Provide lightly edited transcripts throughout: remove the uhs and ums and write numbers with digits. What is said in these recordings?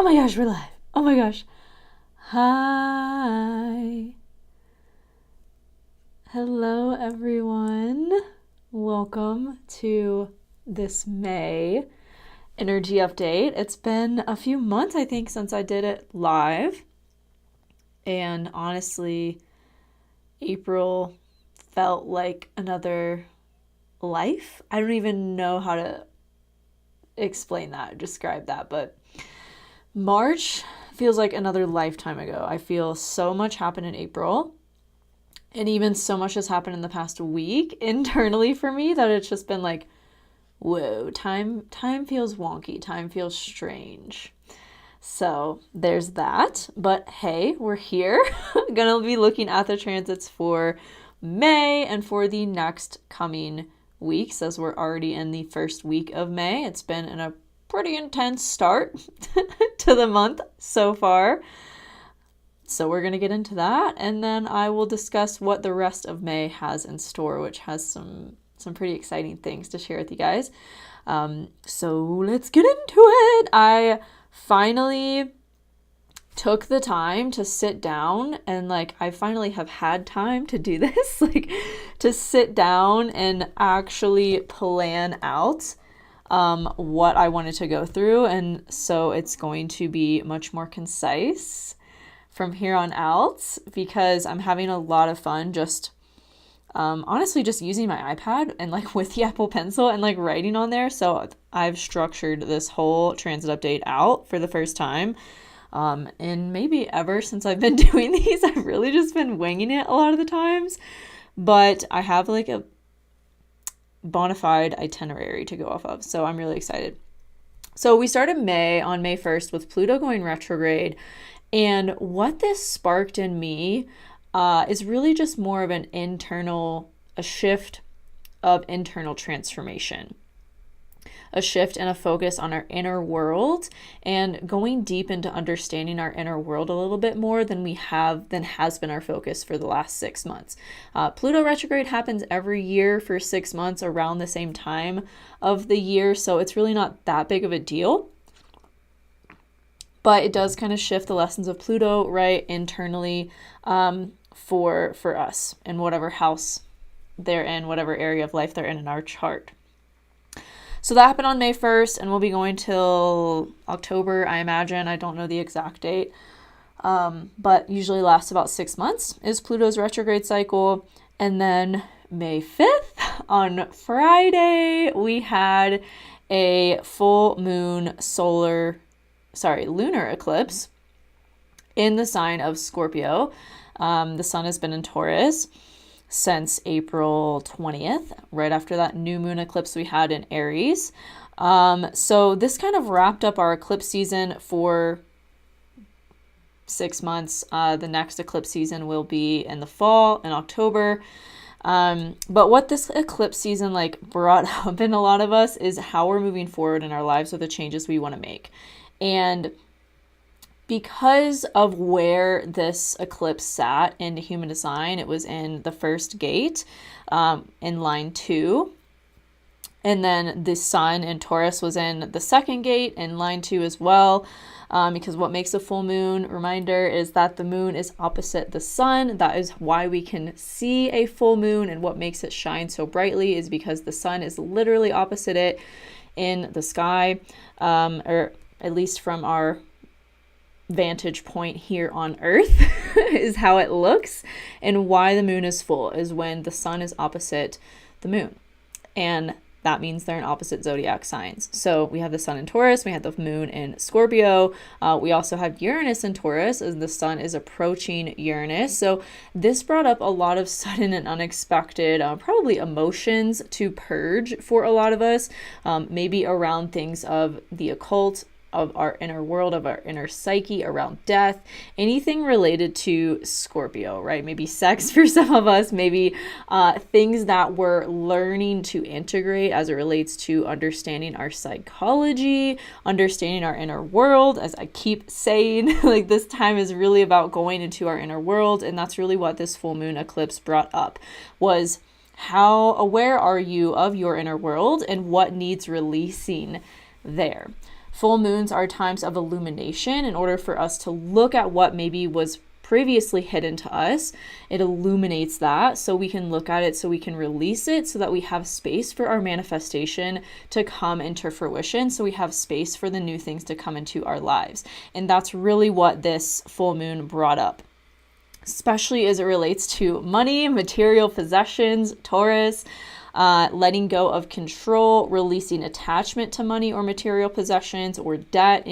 Oh my gosh, we're live. Oh my gosh. Hi. Hello, everyone. Welcome to this May energy update. It's been a few months, I think, since I did it live. And honestly, April felt like another life. I don't even know how to describe that, but March feels like another lifetime ago. I feel so much happened in April, and even so much has happened in the past week internally for me that it's just been like, whoa, time feels wonky, time feels strange. So there's that. But hey, we're here. Gonna be looking at the transits for May and for the next coming weeks, as we're already in the first week of May. It's been a pretty intense start to the month so far. So we're going to get into that, and then I will discuss what the rest of May has in store, which has some pretty exciting things to share with you guys. So let's get into it. I finally took the time to sit down and I finally have had time to do this, to sit down and actually plan out what I wanted to go through. And so it's going to be much more concise from here on out because I'm having a lot of fun just honestly just using my iPad and with the Apple Pencil and writing on there. So I've structured this whole transit update out for the first time. And maybe ever since I've been doing these, I've really just been winging it a lot of the times. But I have a bona fide itinerary to go off of. So I'm really excited. So we started May on May 1st with Pluto going retrograde. And what this sparked in me is really just more of a shift of internal transformation. A shift and a focus on our inner world and going deep into understanding our inner world a little bit more than has been our focus for the last 6 months. Pluto retrograde happens every year for 6 months around the same time of the year, so it's really not that big of a deal. But it does kind of shift the lessons of Pluto, right, internally for us in whatever house they're in, whatever area of life they're in our chart. So that happened on May 1st, and we'll be going till October, I imagine. I don't know the exact date, but usually lasts about 6 months is Pluto's retrograde cycle. And then May 5th, on Friday, we had a full moon lunar eclipse in the sign of Scorpio. The sun has been in Taurus since April 20th, right after that new moon eclipse we had in Aries. So this kind of wrapped up our eclipse season for 6 months. The next eclipse season will be in the fall, in October. But what this eclipse season brought up in a lot of us is how we're moving forward in our lives with the changes we want to make. And because of where this eclipse sat in human design, it was in the first gate, in line 2. And then the sun in Taurus was in the second gate in line 2 as well. Because what makes a full moon, reminder, is that the moon is opposite the sun. That is why we can see a full moon, and what makes it shine so brightly is because the sun is literally opposite it in the sky, or at least from our vantage point here on Earth is how it looks. And why the moon is full is when the sun is opposite the moon, and that means they're in opposite zodiac signs. So we have the sun in Taurus, we have the moon in Scorpio. We also have Uranus in Taurus as the sun is approaching Uranus. So this brought up a lot of sudden and unexpected, probably emotions to purge for a lot of us, maybe around things of the occult, of our inner world, of our inner psyche, around death, anything related to Scorpio, right? Maybe sex for some of us, maybe things that we're learning to integrate as it relates to understanding our psychology, understanding our inner world. As I keep saying, this time is really about going into our inner world, and that's really what this full moon eclipse brought up, was how aware are you of your inner world and what needs releasing there. Full moons are times of illumination in order for us to look at what maybe was previously hidden to us. It illuminates that so we can look at it, so we can release it, so that we have space for our manifestation to come into fruition, so we have space for the new things to come into our lives. And that's really what this full moon brought up, especially as it relates to money, material possessions, Taurus, letting go of control, releasing attachment to money or material possessions or debt,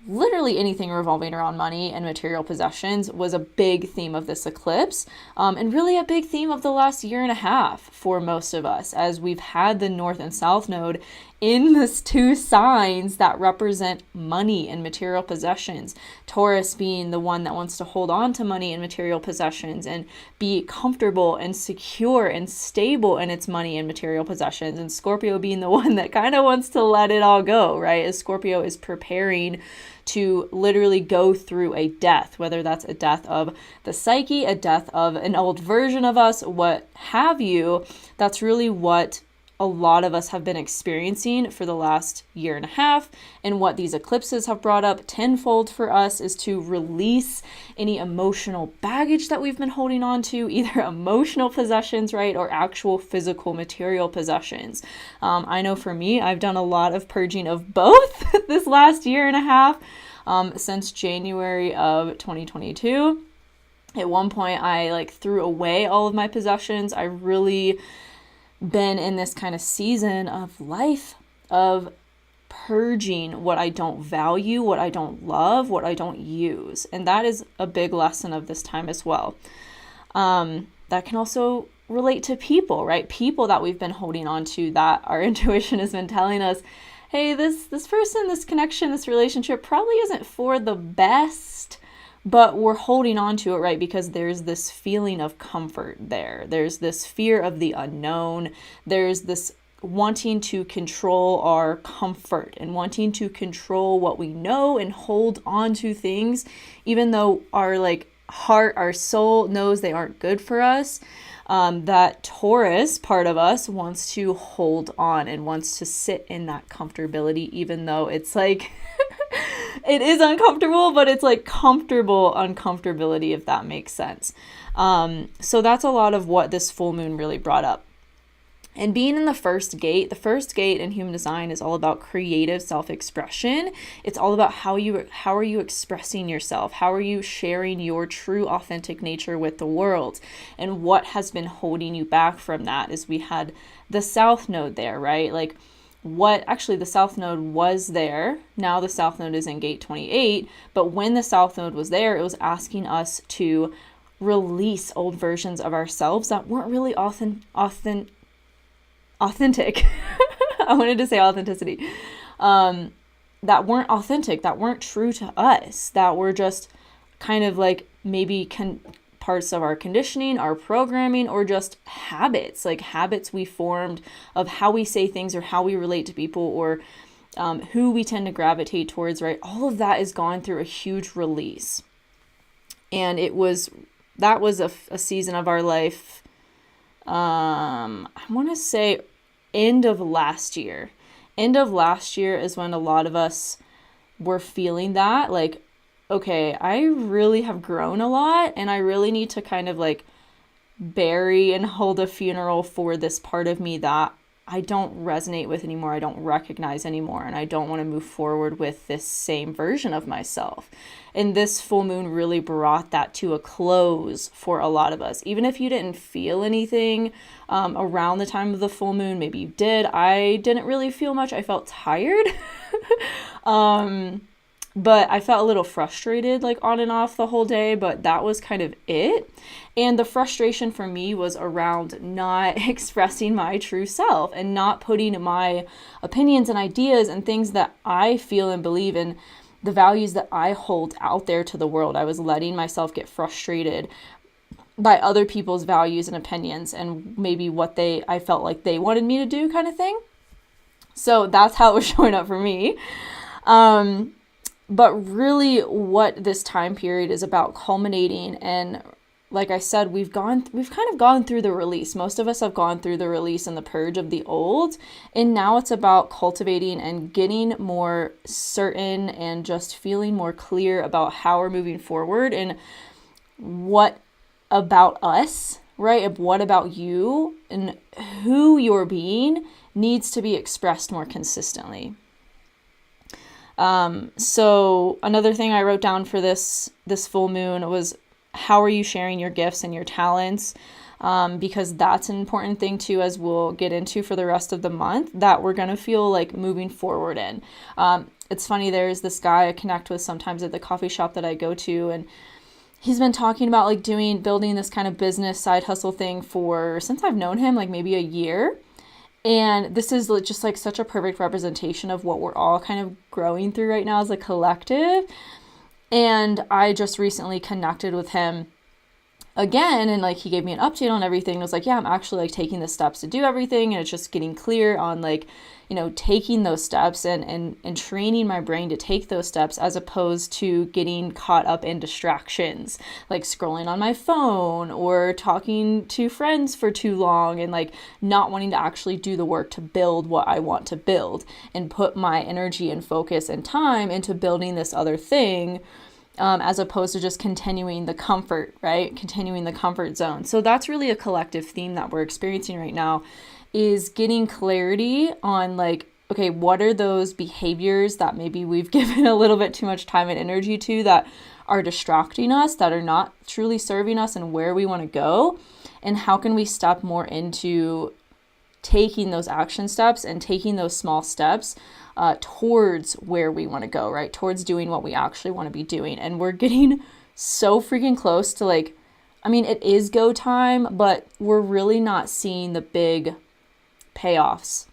literally anything revolving around money and material possessions was a big theme of this eclipse, and really a big theme of the last year and a half for most of us, as we've had the North and South Node in these two signs that represent money and material possessions. Taurus being the one that wants to hold on to money and material possessions and be comfortable and secure and stable in its money and material possessions, and Scorpio being the one that kind of wants to let it all go, right? As Scorpio is preparing to literally go through a death, whether that's a death of the psyche, a death of an old version of us, what have you. That's really what a lot of us have been experiencing for the last year and a half. And what these eclipses have brought up tenfold for us is to release any emotional baggage that we've been holding on to, either emotional possessions, right, or actual physical material possessions. I know for me, I've done a lot of purging of both this last year and a half, since January of 2022. At one point, I threw away all of my possessions. I really been in this kind of season of life of purging what I don't value, what I don't love, what I don't use. And that is a big lesson of this time as well. That can also relate to people, right? People that we've been holding on to, that our intuition has been telling us, hey, this person, this connection, this relationship probably isn't for the best, but we're holding on to it, right? Because there's this feeling of comfort there. There's this fear of the unknown. There's this wanting to control our comfort and wanting to control what we know and hold on to things, even though our heart, our soul knows they aren't good for us. That Taurus part of us wants to hold on and wants to sit in that comfortability, even though it's it is uncomfortable, but it's comfortable uncomfortability, if that makes sense. So that's a lot of what this full moon really brought up. And being in the first gate in human design is all about creative self-expression. It's all about how are you expressing yourself? How are you sharing your true authentic nature with the world? And what has been holding you back from that is we had the South Node there, right? The South Node was there. Now the South Node is in gate 28. But when the South Node was there, it was asking us to release old versions of ourselves that weren't really authentic. I wanted to say authenticity. That weren't authentic, that weren't true to us, that were just kind of maybe parts of our conditioning, our programming, or just habits we formed of how we say things or how we relate to people, or who we tend to gravitate towards, right? All of that is gone through a huge release. And that was a season of our life. I want to say end of last year. End of last year is when a lot of us were feeling that, okay, I really have grown a lot, and I really need to kind of bury and hold a funeral for this part of me that I don't resonate with anymore, I don't recognize anymore, and I don't want to move forward with this same version of myself. And this full moon really brought that to a close for a lot of us. Even if you didn't feel anything around the time of the full moon, maybe you did. I didn't really feel much. I felt tired. But I felt a little frustrated on and off the whole day, but that was kind of it. And the frustration for me was around not expressing my true self and not putting my opinions and ideas and things that I feel and believe in, the values that I hold out there to the world. I was letting myself get frustrated by other people's values and opinions and maybe what I felt like they wanted me to do, kind of thing. So that's how it was showing up for me. But really what this time period is about culminating and like I said, we've kind of gone through the release. Most of us have gone through the release and the purge of the old. And now it's about cultivating and getting more certain and just feeling more clear about how we're moving forward and what about us, right? What about you and who you're being needs to be expressed more consistently. So another thing I wrote down for this full moon was, how are you sharing your gifts and your talents? Because that's an important thing too, as we'll get into for the rest of the month, that we're going to feel like moving forward in. It's funny, there's this guy I connect with sometimes at the coffee shop that I go to, and he's been talking about like building this kind of business side hustle thing since I've known him, like maybe a year. And this is just like such a perfect representation of what we're all kind of growing through right now as a collective. And I just recently connected with him again, and like he gave me an update on everything. It was like, yeah, I'm actually like taking the steps to do everything, and it's just getting clear on like, taking those steps and training my brain to take those steps, as opposed to getting caught up in distractions, like scrolling on my phone or talking to friends for too long, and like not wanting to actually do the work to build what I want to build and put my energy and focus and time into building this other thing. As opposed to just continuing the comfort, right? Continuing the comfort zone. So that's really a collective theme that we're experiencing right now, is getting clarity on like, okay, what are those behaviors that maybe we've given a little bit too much time and energy to, that are distracting us, that are not truly serving us and where we want to go? And how can we step more into taking those action steps and taking those small steps towards where we want to go, right? Towards doing what we actually want to be doing. And we're getting so freaking close to like, it is go time, but we're really not seeing the big payoffs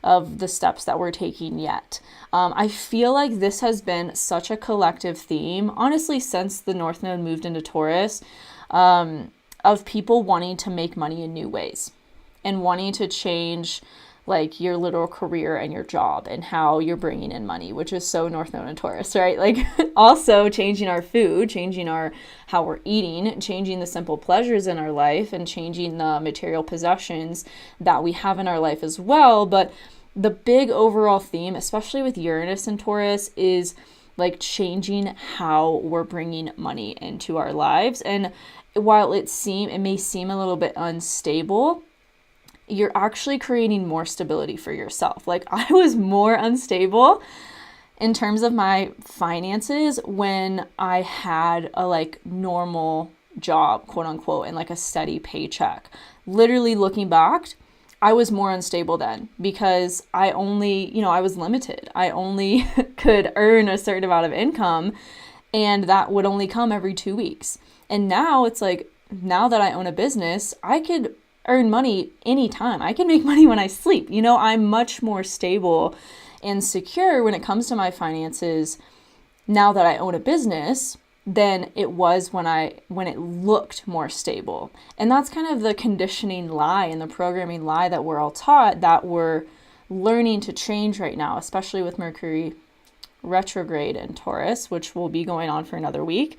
of the steps that we're taking yet. I feel like this has been such a collective theme, honestly, since the North Node moved into Taurus, of people wanting to make money in new ways and wanting to change like your literal career and your job and how you're bringing in money, which is so North Node and Taurus, right? Like also changing our food, changing how we're eating, changing the simple pleasures in our life, and changing the material possessions that we have in our life as well. But the big overall theme, especially with Uranus and Taurus, is like changing how we're bringing money into our lives. And while it may seem a little bit unstable, you're actually creating more stability for yourself. Like I was more unstable in terms of my finances when I had a like normal job, quote unquote, and like a steady paycheck. Literally looking back, I was more unstable then, because I was limited. I only could earn a certain amount of income, and that would only come every 2 weeks. And now it's like, now that I own a business, I could earn money anytime. I can make money when I sleep. I'm much more stable and secure when it comes to my finances now that I own a business than it was when it looked more stable. And that's kind of the conditioning lie and the programming lie that we're all taught, that we're learning to change right now, especially with Mercury retrograde in Taurus, which will be going on for another week.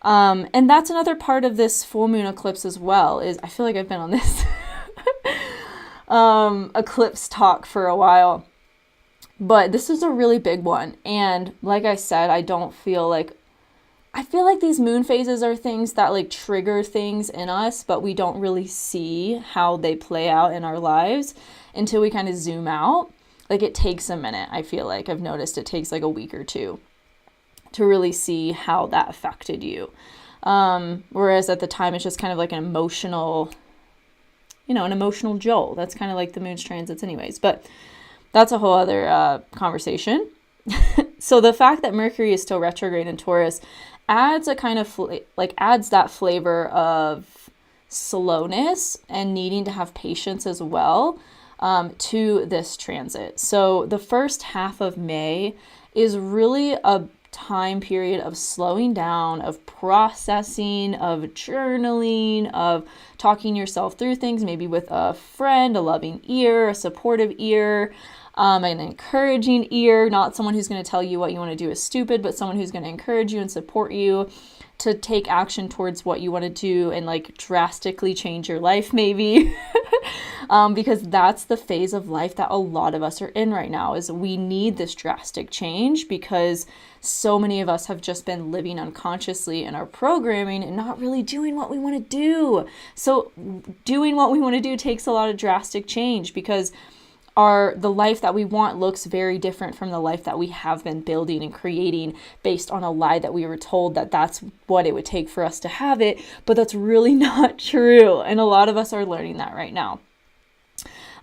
And that's another part of this full moon eclipse as well, is I feel like I've been on this eclipse talk for a while, but this is a really big one. And like I said, I feel like these moon phases are things that like trigger things in us, but we don't really see how they play out in our lives until we kind of zoom out. Like it takes a minute. I feel like I've noticed it takes like a week or two to really see how that affected you. Whereas at the time, it's just kind of like an emotional jolt. That's kind of like the moon's transits anyways, but that's a whole other conversation. So the fact that Mercury is still retrograde in Taurus adds a kind of adds that flavor of slowness and needing to have patience as well to this transit. So the first half of May is really a time period of slowing down, of processing, of journaling, of talking yourself through things, maybe with a friend, a loving ear, a supportive ear, An encouraging ear, not someone who's going to tell you what you want to do is stupid, but someone who's going to encourage you and support you to take action towards what you want to do and like drastically change your life maybe. Because that's the phase of life that a lot of us are in right now, is we need this drastic change because so many of us have just been living unconsciously in our programming and not really doing what we want to do. So doing what we want to do takes a lot of drastic change because the life that we want looks very different from the life that we have been building and creating based on a lie that we were told that that's what it would take for us to have it, but that's really not true. And a lot of us are learning that right now.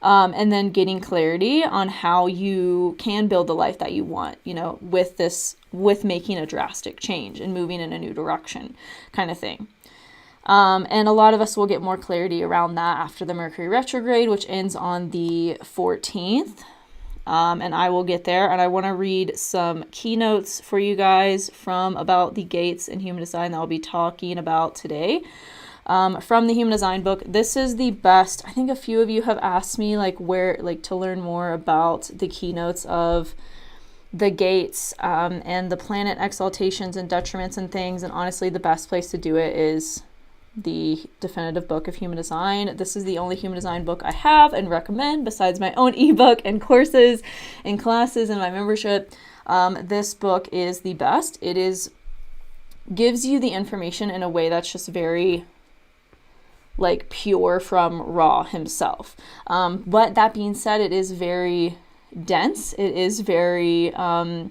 And then getting clarity on how you can build the life that you want, with making a drastic change and moving in a new direction kind of thing. And a lot of us will get more clarity around that after the Mercury retrograde, which ends on the 14th. And I will get there. And I want to read some keynotes for you guys from about the gates in human design that I'll be talking about today. From the Human Design book. This is the best. I think a few of you have asked me to learn more about the keynotes of the gates and the planet exaltations and detriments and things. And honestly, the best place to do it is the definitive book of human design. This is the only human design book I have and recommend besides my own ebook and courses and classes and my membership. This book is the best. It gives you the information in a way that's just very pure from Ra himself. But that being said, it is very dense. It is very, how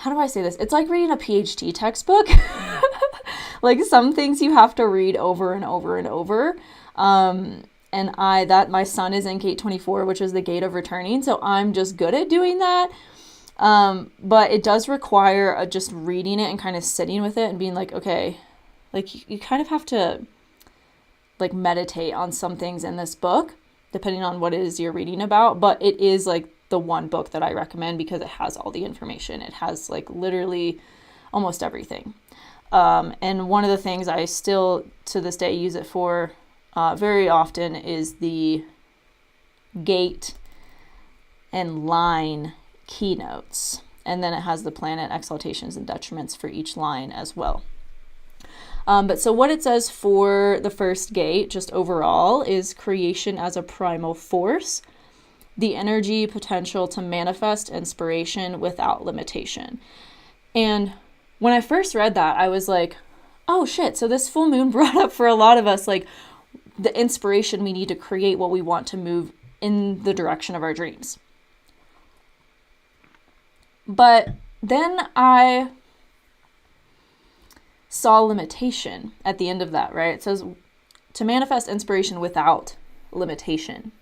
do I say this? It's like reading a PhD textbook. Some things you have to read over and over and over. And my son is in gate 24, which is the gate of returning. So I'm just good at doing that. But it does require just reading it and kind of sitting with it and being okay, you kind of have to meditate on some things in this book, depending on what it is you're reading about. But it is the one book that I recommend because it has all the information. It has literally almost everything. And one of the things I still to this day use it for very often is the gate and line keynotes. And then it has the planet exaltations and detriments for each line as well. But so what it says for the first gate, just overall, is creation as a primal force, the energy potential to manifest inspiration without limitation. And when I first read that, I was like, oh shit, so this full moon brought up for a lot of us, the inspiration we need to create what we want to move in the direction of our dreams. But then I saw limitation at the end of that, right? It says to manifest inspiration without limitation.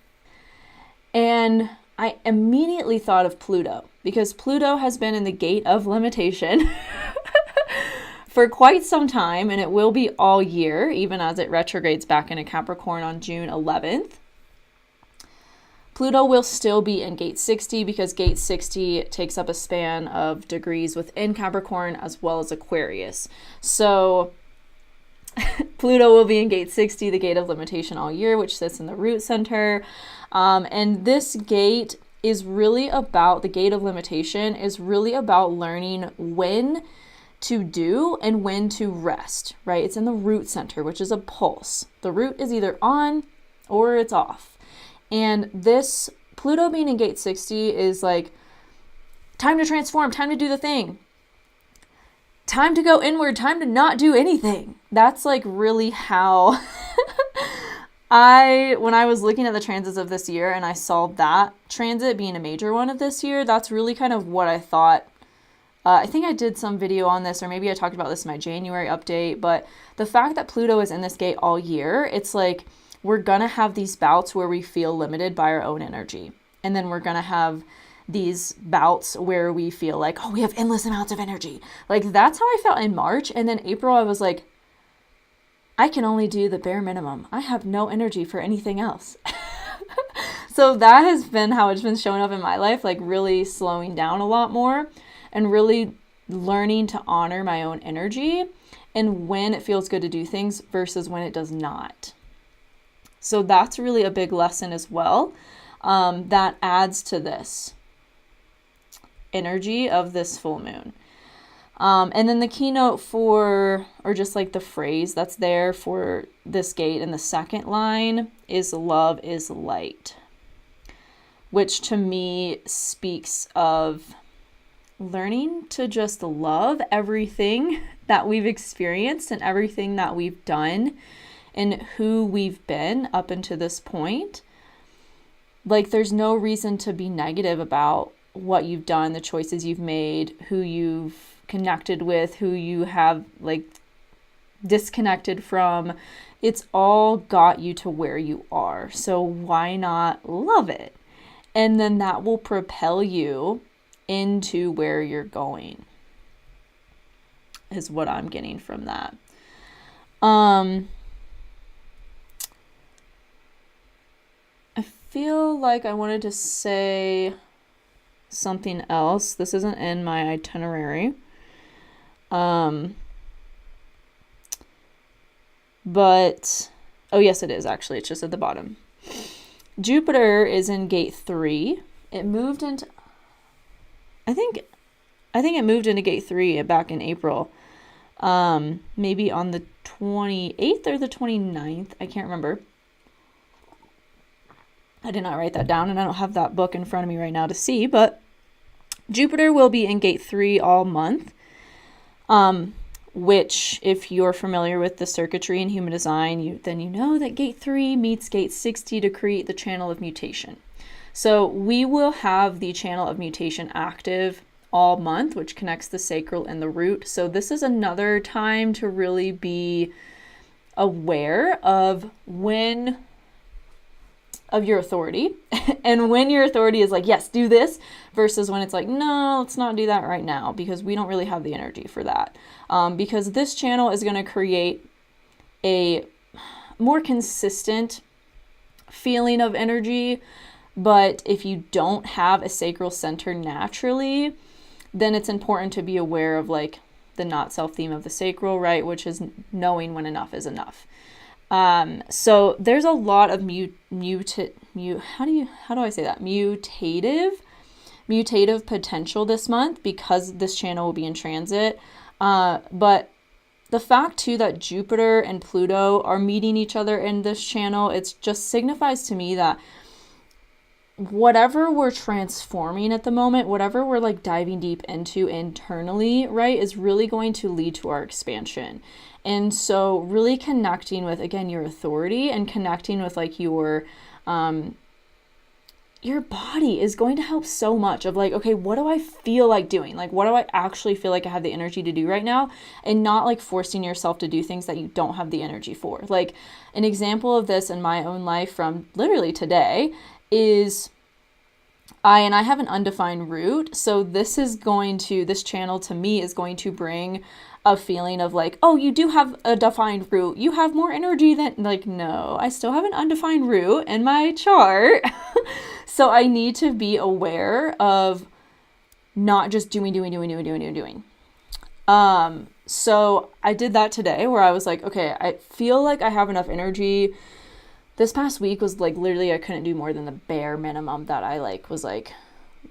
And I immediately thought of Pluto because Pluto has been in the gate of limitation for quite some time, and it will be all year, even as it retrogrades back into Capricorn on June 11th. Pluto will still be in gate 60 because gate 60 takes up a span of degrees within Capricorn as well as Aquarius. So Pluto will be in gate 60, the gate of limitation, all year, which sits in the root center. And this gate is really about, the gate of limitation is really about learning when to do and when to rest, right? It's in the root center, which is a pulse. The root is either on or it's off. And this Pluto being in gate 60 is time to transform, time to do the thing, time to go inward, time to not do anything. That's really how when I was looking at the transits of this year and I saw that transit being a major one of this year, that's really kind of what I thought. I think I did some video on this, or maybe I talked about this in my January update, but the fact that Pluto is in this gate all year, it's we're going to have these bouts where we feel limited by our own energy. And then we're going to have these bouts where we feel we have endless amounts of energy. That's how I felt in March. And then April, I was I can only do the bare minimum. I have no energy for anything else. So that has been how it's been showing up in my life, really slowing down a lot more and really learning to honor my own energy and when it feels good to do things versus when it does not. So that's really a big lesson as well. that adds to this energy of this full moon. And then the keynote for, or just like the phrase that's there for this gate in the second line is love is light, which to me speaks of learning to just love everything that we've experienced and everything that we've done and who we've been up until this point. Like, there's no reason to be negative about what you've done, the choices you've made, who you've connected with, who you have like disconnected from. It's all got you to where you are. So why not love it? And then that will propel you into where you're going, is what I'm getting from that. I feel like I wanted to say something else. This isn't in my itinerary. But, oh yes, it is actually. It's just at the bottom. Jupiter is in gate 3. It moved into, I think it moved into gate 3 back in April. Maybe on the 28th or the 29th. I can't remember. I did not write that down, and I don't have that book in front of me right now to see, but Jupiter will be in gate 3 all month. Which, if you're familiar with the circuitry in human design, then you know that gate 3 meets gate 60 to create the channel of mutation. So we will have the channel of mutation active all month, which connects the sacral and the root. So this is another time to really be aware of your authority and when your authority is like, yes, do this, versus when it's like, no, let's not do that right now, because we don't really have the energy for that. Because this channel is going to create a more consistent feeling of energy. But if you don't have a sacral center naturally, then it's important to be aware of like the not self theme of the sacral, right? Which is knowing when enough is enough. So there's a lot of mutative potential this month because this channel will be in transit. But the fact too that Jupiter and Pluto are meeting each other in this channel, it just signifies to me that whatever we're transforming at the moment, whatever we're like diving deep into internally, right, is really going to lead to our expansion. And so really connecting with, again, your authority and connecting with like your body is going to help so much of like, okay, what do I feel like doing? Like, what do I actually feel like I have the energy to do right now? And not like forcing yourself to do things that you don't have the energy for. Like an example of this in my own life from literally today is I have an undefined root. So this channel to me is going to bring a feeling of like, oh, you do have a defined root. You have more energy than, like, no, I still have an undefined root in my chart. So I need to be aware of not just doing. So I did that today where I was like, okay, I feel like I have enough energy. This past week was like literally I couldn't do more than the bare minimum that I like was like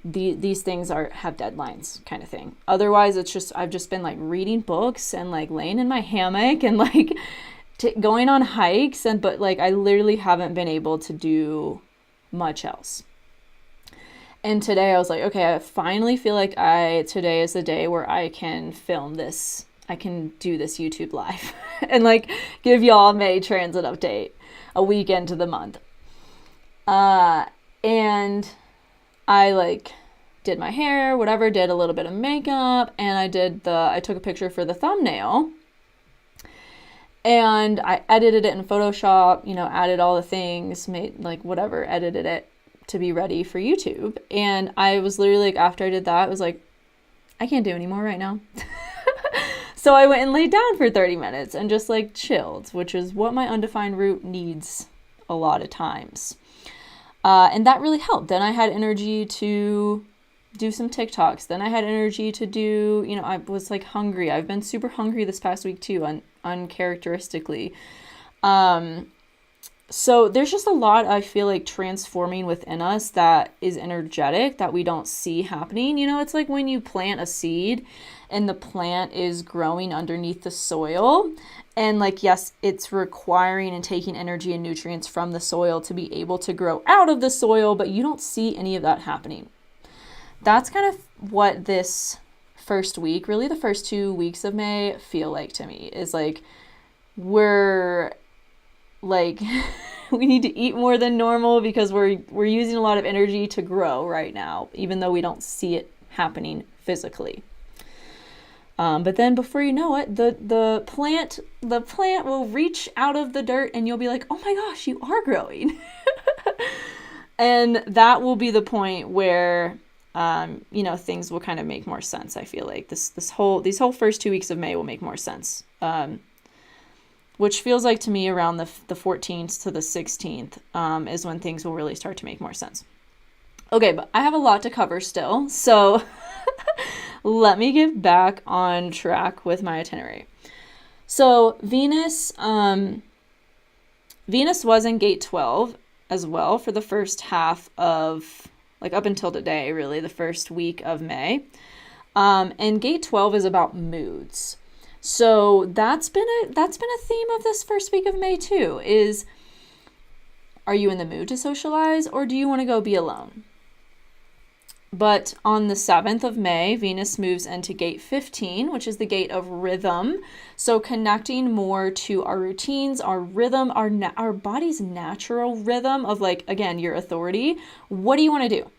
these things have deadlines kind of thing. Otherwise it's just I've just been like reading books and like laying in my hammock and like going on hikes but like I literally haven't been able to do much else. And today I was like, okay, I finally feel like today is the day where I can film this. I can do this YouTube live and like give y'all a May transit update a week into the month. And I like did my hair, whatever, did a little bit of makeup, and I took a picture for the thumbnail. And I edited it in Photoshop, added all the things, made like whatever, edited it to be ready for YouTube. And I was literally like, after I did that, I was like, I can't do any more right now. So I went and laid down for 30 minutes and just like chilled, which is what my undefined root needs a lot of times. And that really helped. Then I had energy to do some TikToks. Then I had energy to do, I was like hungry. I've been super hungry this past week too, uncharacteristically. So there's just a lot, I feel like, transforming within us that is energetic that we don't see happening. You know, it's like when you plant a seed and the plant is growing underneath the soil. And like, yes, it's requiring and taking energy and nutrients from the soil to be able to grow out of the soil, but you don't see any of that happening. That's kind of what this first week, really the first 2 weeks of May, feel like to me. Is like, we're like we need to eat more than normal because we're using a lot of energy to grow right now, even though we don't see it happening physically. But then before you know it, the plant will reach out of the dirt and you'll be like, oh my gosh, you are growing. And that will be the point where things will kind of make more sense. I feel like these whole first 2 weeks of May will make more sense. Which feels like to me around the 14th to the 16th is when things will really start to make more sense. Okay, but I have a lot to cover still, so let me get back on track with my itinerary. So Venus was in gate 12 as well for the first half of, like up until today, really, the first week of May. And gate 12 is about moods. So that's been a theme of this first week of May too, is, are you in the mood to socialize or do you want to go be alone? But on the 7th of May, Venus moves into gate 15, which is the gate of rhythm. So connecting more to our routines, our rhythm, our body's natural rhythm of, like, again, your authority. What do you want to do?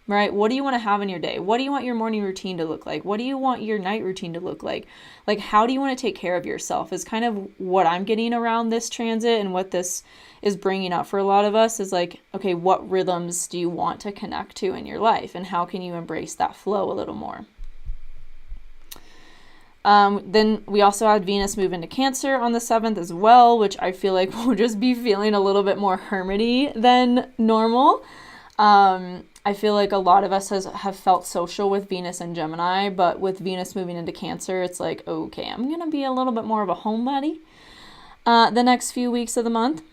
Right? What do you want to have in your day? What do you want your morning routine to look like? What do you want your night routine to look like? Like, how do you want to take care of yourself is kind of what I'm getting around this transit, and what this is bringing up for a lot of us is like, okay, what rhythms do you want to connect to in your life, and how can you embrace that flow a little more? Then we also had Venus move into Cancer on the 7th as well, which I feel like we'll just be feeling a little bit more hermity than normal. I feel like a lot of us have felt social with Venus and Gemini, but with Venus moving into Cancer, it's like, okay, I'm going to be a little bit more of a homebody the next few weeks of the month.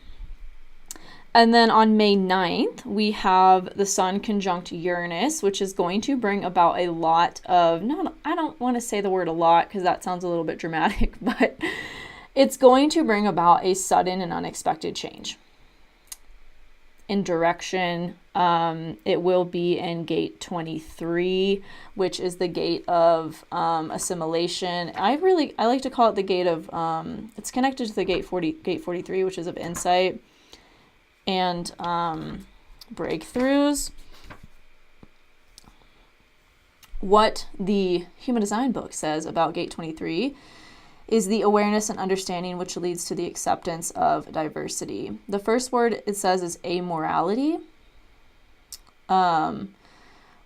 And then on May 9th, we have the Sun conjunct Uranus, which is going to bring about a lot of, I don't want to say the word a lot because that sounds a little bit dramatic, but it's going to bring about a sudden and unexpected change in direction. It will be in gate 23, which is the gate of assimilation. I like to call it the gate of, it's connected to the gate 43, which is of insight and breakthroughs. What the Human Design book says about gate 23 is the awareness and understanding which leads to the acceptance of diversity. The first word it says is amorality,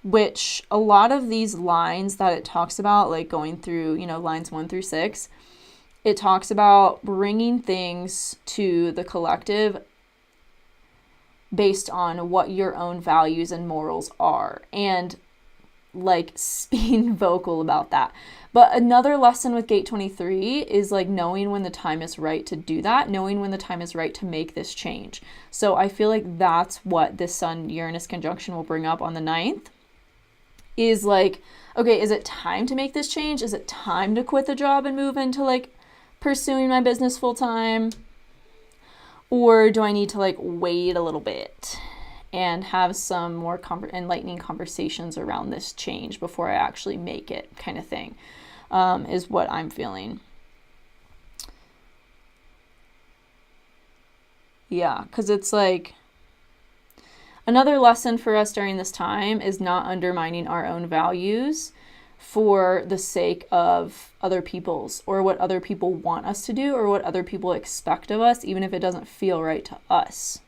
which a lot of these lines that it talks about, like going through, lines 1 through 6, it talks about bringing things to the collective based on what your own values and morals are, and like being vocal about that. But another lesson with gate 23 is like knowing when the time is right to do that, knowing when the time is right to make this change. So I feel like that's what this Sun-Uranus conjunction will bring up on the 9th, is like, okay, is it time to make this change? Is it time to quit the job and move into like pursuing my business full time? Or do I need to like wait a little bit and have some more enlightening conversations around this change before I actually make it, kind of thing, is what I'm feeling. Yeah, because it's like, another lesson for us during this time is not undermining our own values for the sake of other people's, or what other people want us to do, or what other people expect of us, even if it doesn't feel right to us.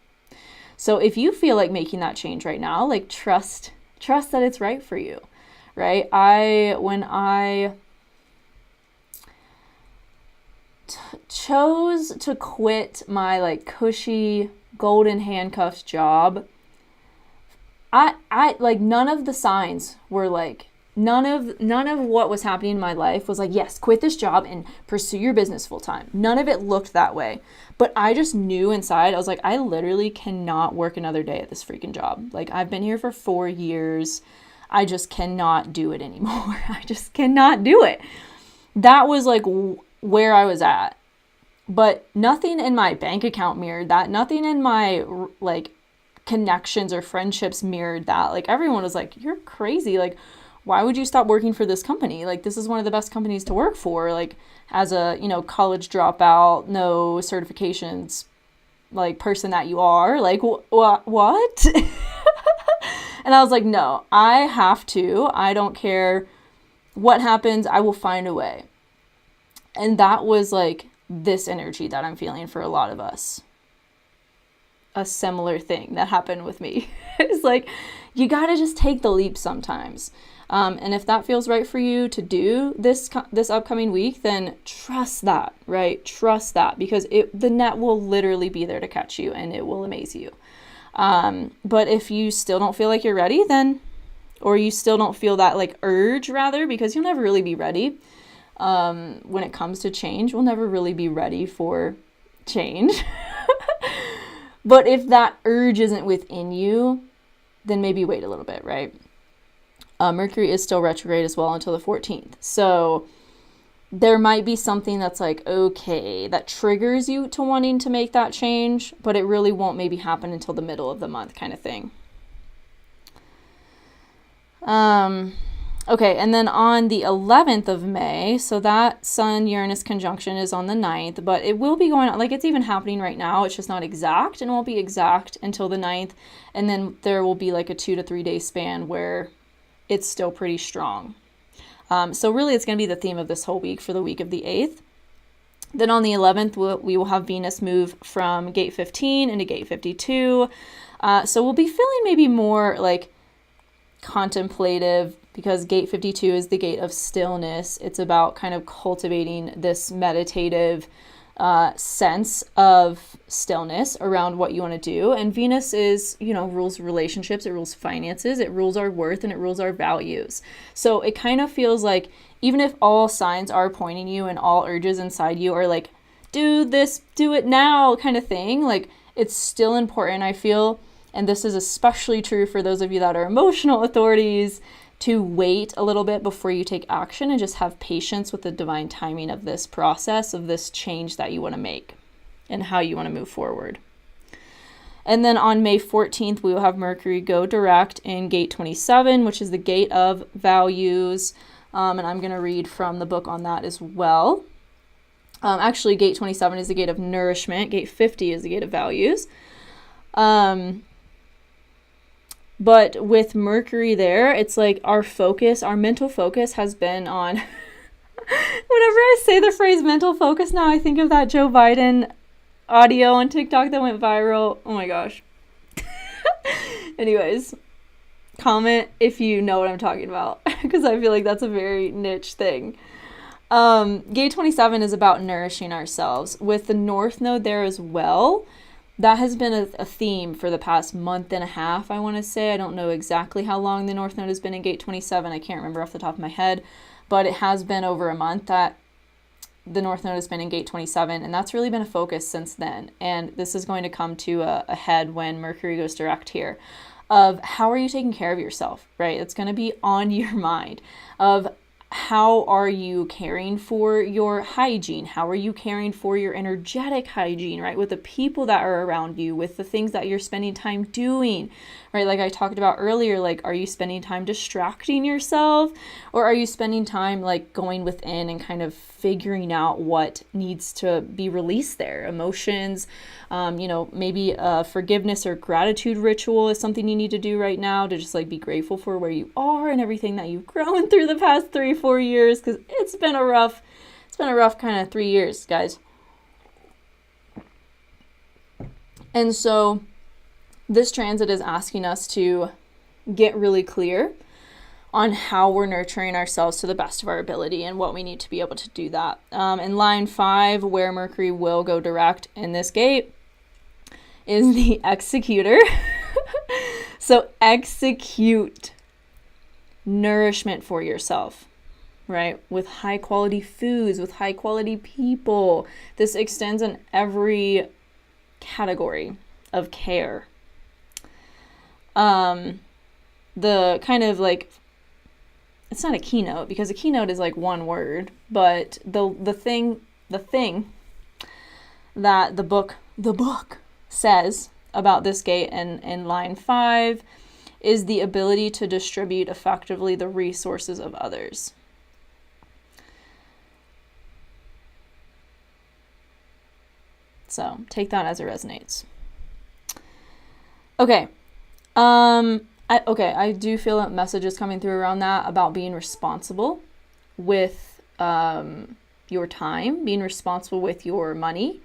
So if you feel like making that change right now, like trust that it's right for you, right? When I chose to quit my like cushy golden handcuffs job, I like none of the signs were like None of what was happening in my life was like, yes, quit this job and pursue your business full time. None of it looked that way. But I just knew inside, I was like, I literally cannot work another day at this freaking job. Like, I've been here for 4 years. I just cannot do it anymore. I just cannot do it. That was like where I was at. But nothing in my bank account mirrored that. Nothing in my like connections or friendships mirrored that. Like, everyone was like, you're crazy. Like, why would you stop working for this company? Like, this is one of the best companies to work for. Like, as a, college dropout, no certifications, like, person that you are. Like, what? And I was like, no, I have to. I don't care what happens. I will find a way. And that was like this energy that I'm feeling for a lot of us. A similar thing that happened with me. It's like, you got to just take the leap sometimes. And if that feels right for you to do this upcoming week, then trust that, right? Trust that, because the net will literally be there to catch you and it will amaze you. But if you still don't feel like you're ready, then, or you still don't feel that like urge rather, because you'll never really be ready. When it comes to change, we'll never really be ready for change. But if that urge isn't within you, then maybe wait a little bit, right? Mercury is still retrograde as well until the 14th. So there might be something that's like, okay, that triggers you to wanting to make that change, but it really won't maybe happen until the middle of the month kind of thing. Okay, and then on the 11th of May, so that Sun-Uranus conjunction is on the 9th, but it will be going on, like it's even happening right now, it's just not exact, and won't be exact until the 9th, and then there will be like a 2 to 3 day span where it's still pretty strong. So really it's going to be the theme of this whole week for the week of the 8th. Then on the 11th, we will have Venus move from gate 15 into gate 52. So we'll be feeling maybe more like contemplative, because gate 52 is the gate of stillness. It's about kind of cultivating this meditative sense of stillness around what you want to do. And Venus is, rules relationships, it rules finances, it rules our worth, and it rules our values. So it kind of feels like, even if all signs are pointing you and all urges inside you are like, do this, do it now kind of thing, like it's still important, I feel. And this is especially true for those of you that are emotional authorities, to wait a little bit before you take action and just have patience with the divine timing of this process, of this change that you want to make and how you want to move forward. And then on May 14th, we will have Mercury go direct in gate 27, which is the gate of values. And I'm going to read from the book on that as well. Actually, gate 27 is the gate of nourishment. Gate 50 is the gate of values. But with Mercury there, it's like our mental focus has been on, whenever I say the phrase mental focus now, I think of that Joe Biden audio on TikTok that went viral. Oh my gosh. Anyways, comment if you know what I'm talking about, because I feel like that's a very niche thing. Gate 27 is about nourishing ourselves. With the North Node there as well, that has been a theme for the past month and a half, I want to say. I don't know exactly how long the North Node has been in gate 27. I can't remember off the top of my head, but it has been over a month that the North Node has been in gate 27, and that's really been a focus since then. And this is going to come to a head when Mercury goes direct here, of how are you taking care of yourself, right? It's going to be on your mind, of how are you caring for your hygiene? How are you caring for your energetic hygiene, right? With the people that are around you, with the things that you're spending time doing, right? Like I talked about earlier, like, are you spending time distracting yourself, or are you spending time like going within and kind of figuring out what needs to be released there? Emotions, maybe a forgiveness or gratitude ritual is something you need to do right now, to just like be grateful for where you are and everything that you've grown through the past 3-4 years, because it's been a rough kind of 3 years, guys. And so this transit is asking us to get really clear on how we're nurturing ourselves to the best of our ability and what we need to be able to do that. In line 5, where Mercury will go direct in this gate, is the executor. So execute. nourishment for yourself, right? With high quality foods, with high quality people. This extends in every category of care. The kind of like, it's not a keynote because a keynote is like one word, but the thing that the book says about this gate in line 5 is the ability to distribute effectively the resources of others. So take that as it resonates. Okay. I do feel that messages coming through around that about being responsible with your time, being responsible with your money,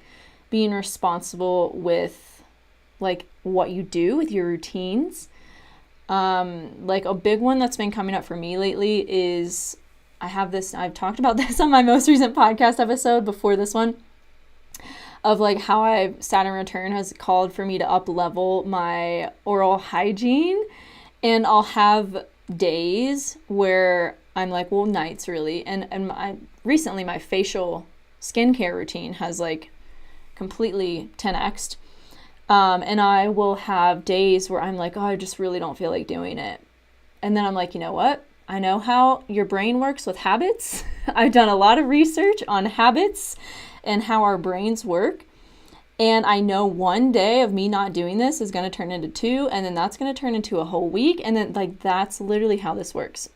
being responsible with like what you do with your routines. Like a big one that's been coming up for me lately is I've talked about this on my most recent podcast episode before this one, of like how Saturn return has called for me to up level my oral hygiene. And I'll have days where I'm like, well, nights really. And recently my facial skincare routine has like completely 10x'd. And I will have days where I'm like, oh, I just really don't feel like doing it. And then I'm like, you know what? I know how your brain works with habits. I've done a lot of research on habits and how our brains work. And I know one day of me not doing this is going to turn into 2, and then that's going to turn into a whole week. And then like, that's literally how this works.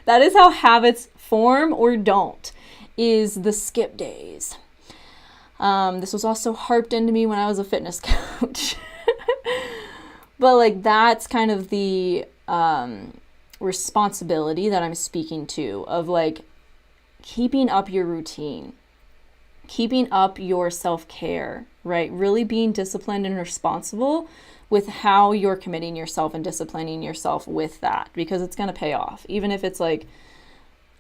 That is how habits form or don't, is the skip days. This was also harped into me when I was a fitness coach. But like, that's kind of the responsibility that I'm speaking to, of like keeping up your routine, keeping up your self-care, right? Really being disciplined and responsible with how you're committing yourself and disciplining yourself with that, because it's going to pay off. Even if it's like,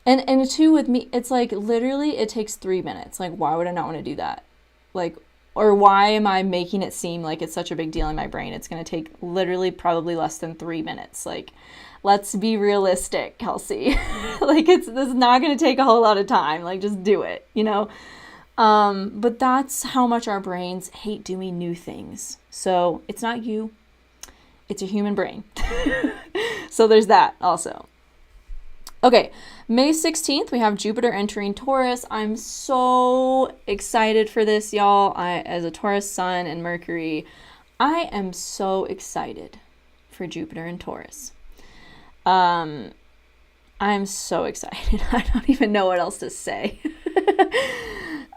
and two, with me, it's like literally it takes 3 minutes. Like, why would I not want to do that? Like, or why am I making it seem like it's such a big deal in my brain? It's going to take literally probably less than 3 minutes. Like, let's be realistic, Kelsey. Like, this is not going to take a whole lot of time. Like, just do it, you know? But that's how much our brains hate doing new things. So it's not you, it's a human brain. So there's that also. Okay, May 16th, we have Jupiter entering Taurus. I'm so excited for this, y'all. As a Taurus sun and Mercury, I am so excited for Jupiter and Taurus. I'm so excited. I don't even know what else to say.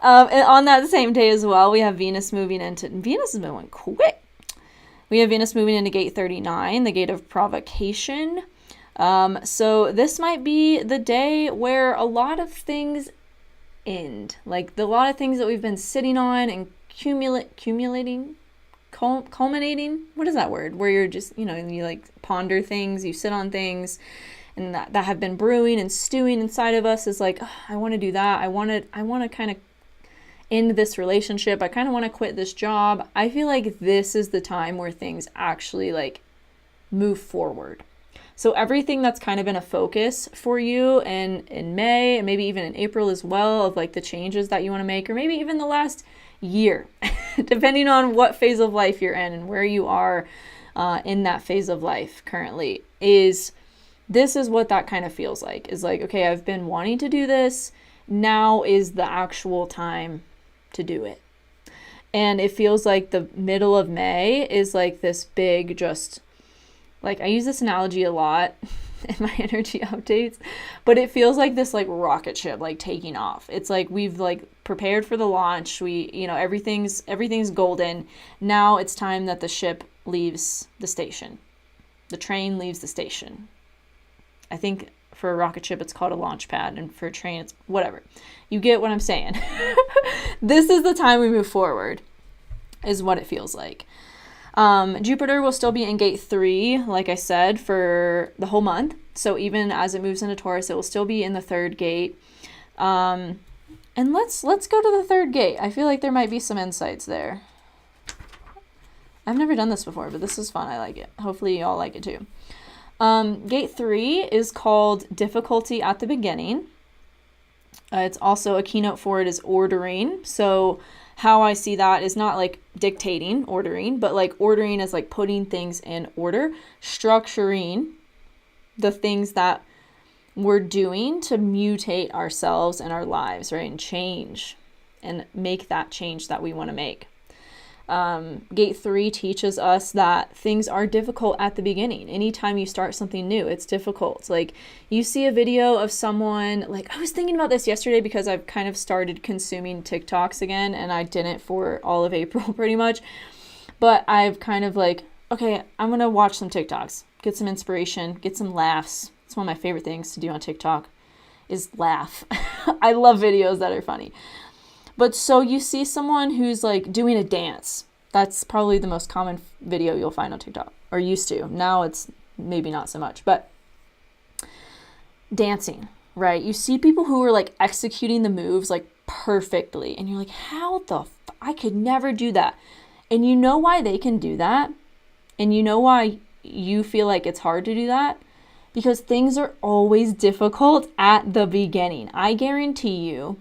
And on that same day as well, we have Venus moving into, Venus has been going quick. We have Venus moving into gate 39, the gate of provocation. So this might be the day where a lot of things end. Like a lot of things that we've been sitting on and culminating. What is that word? Where you're just, you like ponder things, you sit on things, and that have been brewing and stewing inside of us is like, oh, I want to do that. I want to kind of end this relationship. I kind of want to quit this job. I feel like this is the time where things actually like move forward. So everything that's kind of been a focus for you in May, and maybe even in April as well, of like the changes that you want to make, or maybe even the last year, depending on what phase of life you're in and where you are in that phase of life currently, this is what that kind of feels like. Is like, okay, I've been wanting to do this. Now is the actual time to do it. And it feels like the middle of May is like this big, just like, I use this analogy a lot in my energy updates, but it feels like this like rocket ship like taking off. It's like we've like prepared for the launch. Everything's golden. Now it's time that the ship leaves the station. The train leaves the station. I think for a rocket ship it's called a launch pad, and for a train it's whatever. You get what I'm saying. This is the time we move forward, is what it feels like. Jupiter will still be in gate 3, like I said, for the whole month. So even as it moves into Taurus, it will still be in the 3rd gate. And let's go to the 3rd gate. I feel like there might be some insights there. I've never done this before, but this is fun. I like it. Hopefully you all like it too. Gate 3 is called difficulty at the beginning. It's also a keynote for it is ordering. So how I see that is not like dictating, ordering, but like ordering is like putting things in order, structuring the things that we're doing to mutate ourselves and our lives, right? And change and make that change that we want to make. Gate 3 teaches us that things are difficult at the beginning. Anytime you start something new, it's difficult. Like you see a video of someone, like I was thinking about this yesterday because I've kind of started consuming TikToks again, and I didn't for all of April pretty much. But I've kind of like, okay, I'm going to watch some TikToks, get some inspiration, get some laughs. It's one of my favorite things to do on TikTok is laugh. I love videos that are funny. But so you see someone who's like doing a dance. That's probably the most common video you'll find on TikTok, or used to. Now it's maybe not so much, but dancing, right? You see people who are like executing the moves like perfectly, and you're like, how the I could never do that. And you know why they can do that? And you know why you feel like it's hard to do that? Because things are always difficult at the beginning. I guarantee you,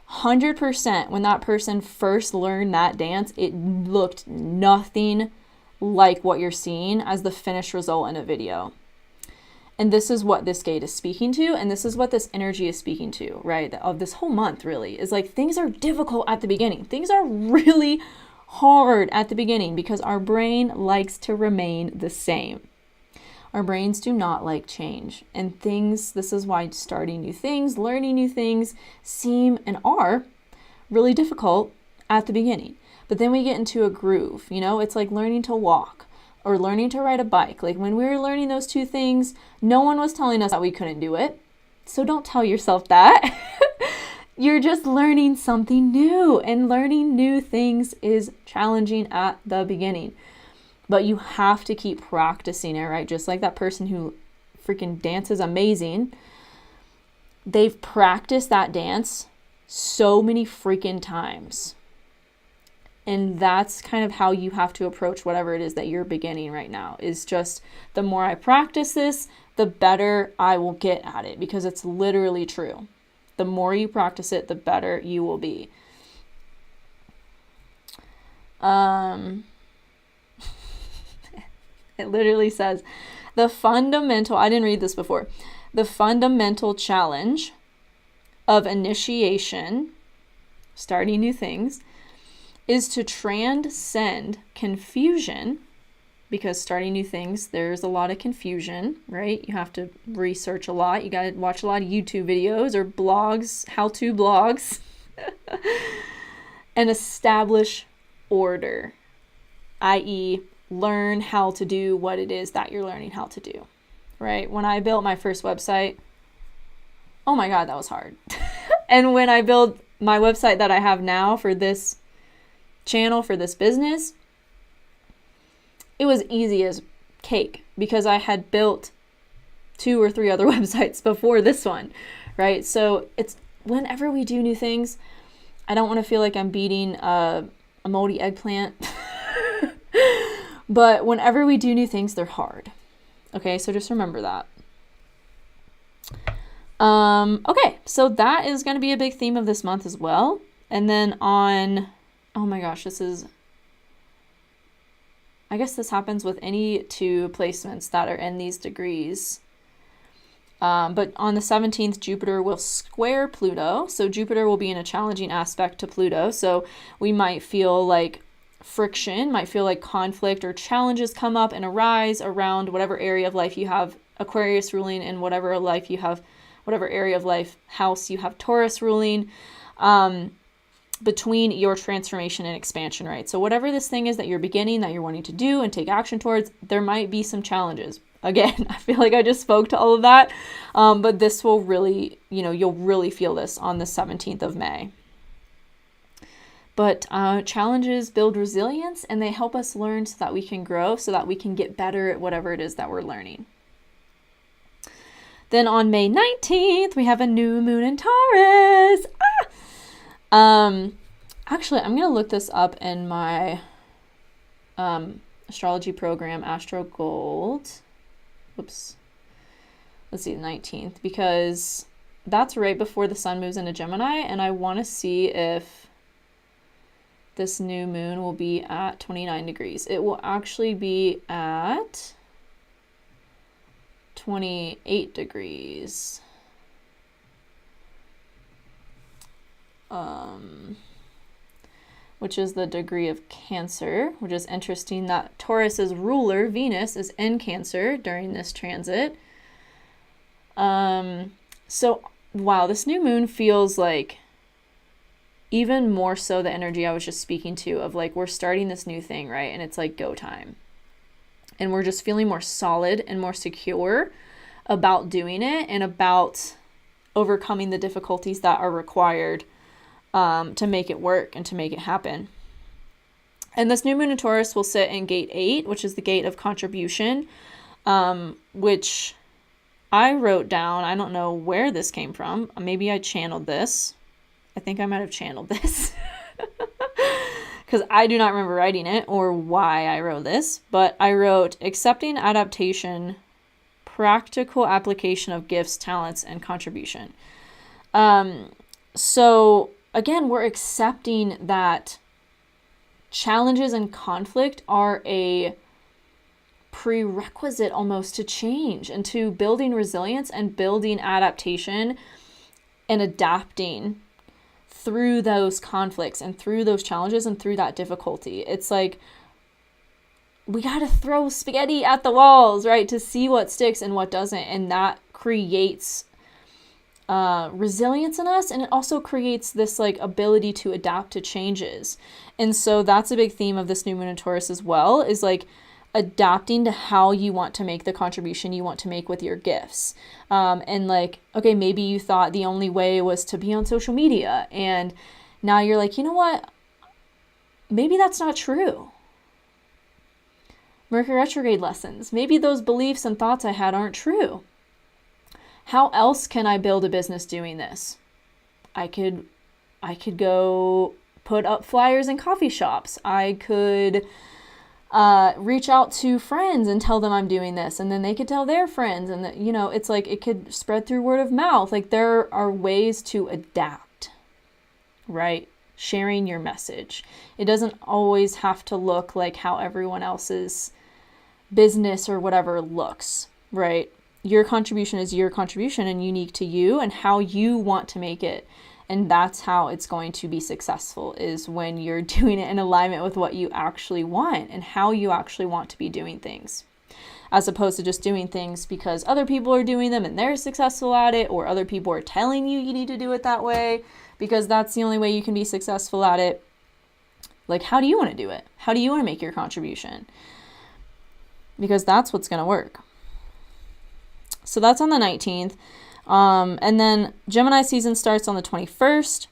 100% when that person first learned that dance, it looked nothing like what you're seeing as the finished result in a video. And this is what this gate is speaking to, and this is what this energy is speaking to, right? Of this whole month really is like things are difficult at the beginning. Things are really hard at the beginning because our brain likes to remain the same. Our brains do not like change, and this is why starting new things, learning new things seem and are really difficult at the beginning. But then we get into a groove, it's like learning to walk or learning to ride a bike. Like when we were learning those two things, no one was telling us that we couldn't do it. So don't tell yourself that. You're just learning something new, and learning new things is challenging at the beginning. But you have to keep practicing it, right? Just like that person who freaking dances amazing. They've practiced that dance so many freaking times. And that's kind of how you have to approach whatever it is that you're beginning right now. Is just the more I practice this, the better I will get at it. Because it's literally true. The more you practice it, the better you will be. It literally says, I didn't read this before, the fundamental challenge of initiation, starting new things, is to transcend confusion, because starting new things, there's a lot of confusion, right? You have to research a lot. You got to watch a lot of YouTube videos or blogs, how-to blogs, and establish order, i.e., learn how to do what it is that you're learning how to do, right? When I built my first website, oh my God, that was hard. And when I built my website that I have now for this channel, for this business, it was easy as cake because I had built 2 or 3 other websites before this one, right? So it's whenever we do new things, I don't want to feel like I'm beating a moldy eggplant. But whenever we do new things, they're hard. Okay, so just remember that. Okay, so that is going to be a big theme of this month as well. And then oh my gosh, I guess this happens with any 2 placements that are in these degrees. But on the 17th, Jupiter will square Pluto. So Jupiter will be in a challenging aspect to Pluto. So we might feel like friction, might feel like conflict or challenges come up and arise around whatever area of life you have Aquarius ruling, and whatever area of life house you have Taurus ruling, between your transformation and expansion, right? So whatever this thing is that you're beginning, that you're wanting to do and take action towards, there might be some challenges. Again, I feel like I just spoke to all of that, but this will really, you'll really feel this on the 17th of May. But challenges build resilience, and they help us learn so that we can grow, so that we can get better at whatever it is that we're learning. Then on May 19th, we have a new moon in Taurus. Actually, I'm going to look this up in my astrology program, Astro Gold. Oops. Let's see, the 19th, because that's right before the sun moves into Gemini, and I want to see if this new moon will be at 29 degrees. It will actually be at 28 degrees. Which is the degree of Cancer, which is interesting that Taurus's ruler, Venus, is in Cancer during this transit. So, wow, this new moon feels like even more so the energy I was just speaking to of like, we're starting this new thing, right? And it's like go time. And we're just feeling more solid and more secure about doing it and about overcoming the difficulties that are required to make it work and to make it happen. And this new moon in Taurus will sit in gate 8, which is the gate of contribution, which I wrote down. I don't know where this came from. Maybe I channeled this. I think I might have channeled this because I do not remember writing it or why I wrote this, but I wrote accepting adaptation, practical application of gifts, talents, and contribution. So again, we're accepting that challenges and conflict are a prerequisite almost to change and to building resilience and building adaptation and adapting through those conflicts and through those challenges and through that difficulty. It's like we got to throw spaghetti at the walls, right, to see what sticks and what doesn't. And that creates resilience in us. And it also creates this like ability to adapt to changes. And so that's a big theme of this new moon in Taurus as well, is like adapting to how you want to make the contribution you want to make with your gifts. And like, okay, maybe you thought the only way was to be on social media. And now you're like, you know what? Maybe that's not true. Mercury retrograde lessons. Maybe those beliefs and thoughts I had aren't true. How else can I build a business doing this? I could go put up flyers in coffee shops. I could reach out to friends and tell them I'm doing this, and then they could tell their friends, and it's like it could spread through word of mouth. Like there are ways to adapt, right? Sharing your message. It doesn't always have to look like how everyone else's business or whatever looks, right? Your contribution is your contribution and unique to you and how you want to make it. And that's how it's going to be successful, is when you're doing it in alignment with what you actually want and how you actually want to be doing things, as opposed to just doing things because other people are doing them and they're successful at it, or other people are telling you you need to do it that way because that's the only way you can be successful at it. Like, how do you want to do it? How do you want to make your contribution? Because that's what's going to work. So that's on the 19th. And then Gemini season starts on the 21st.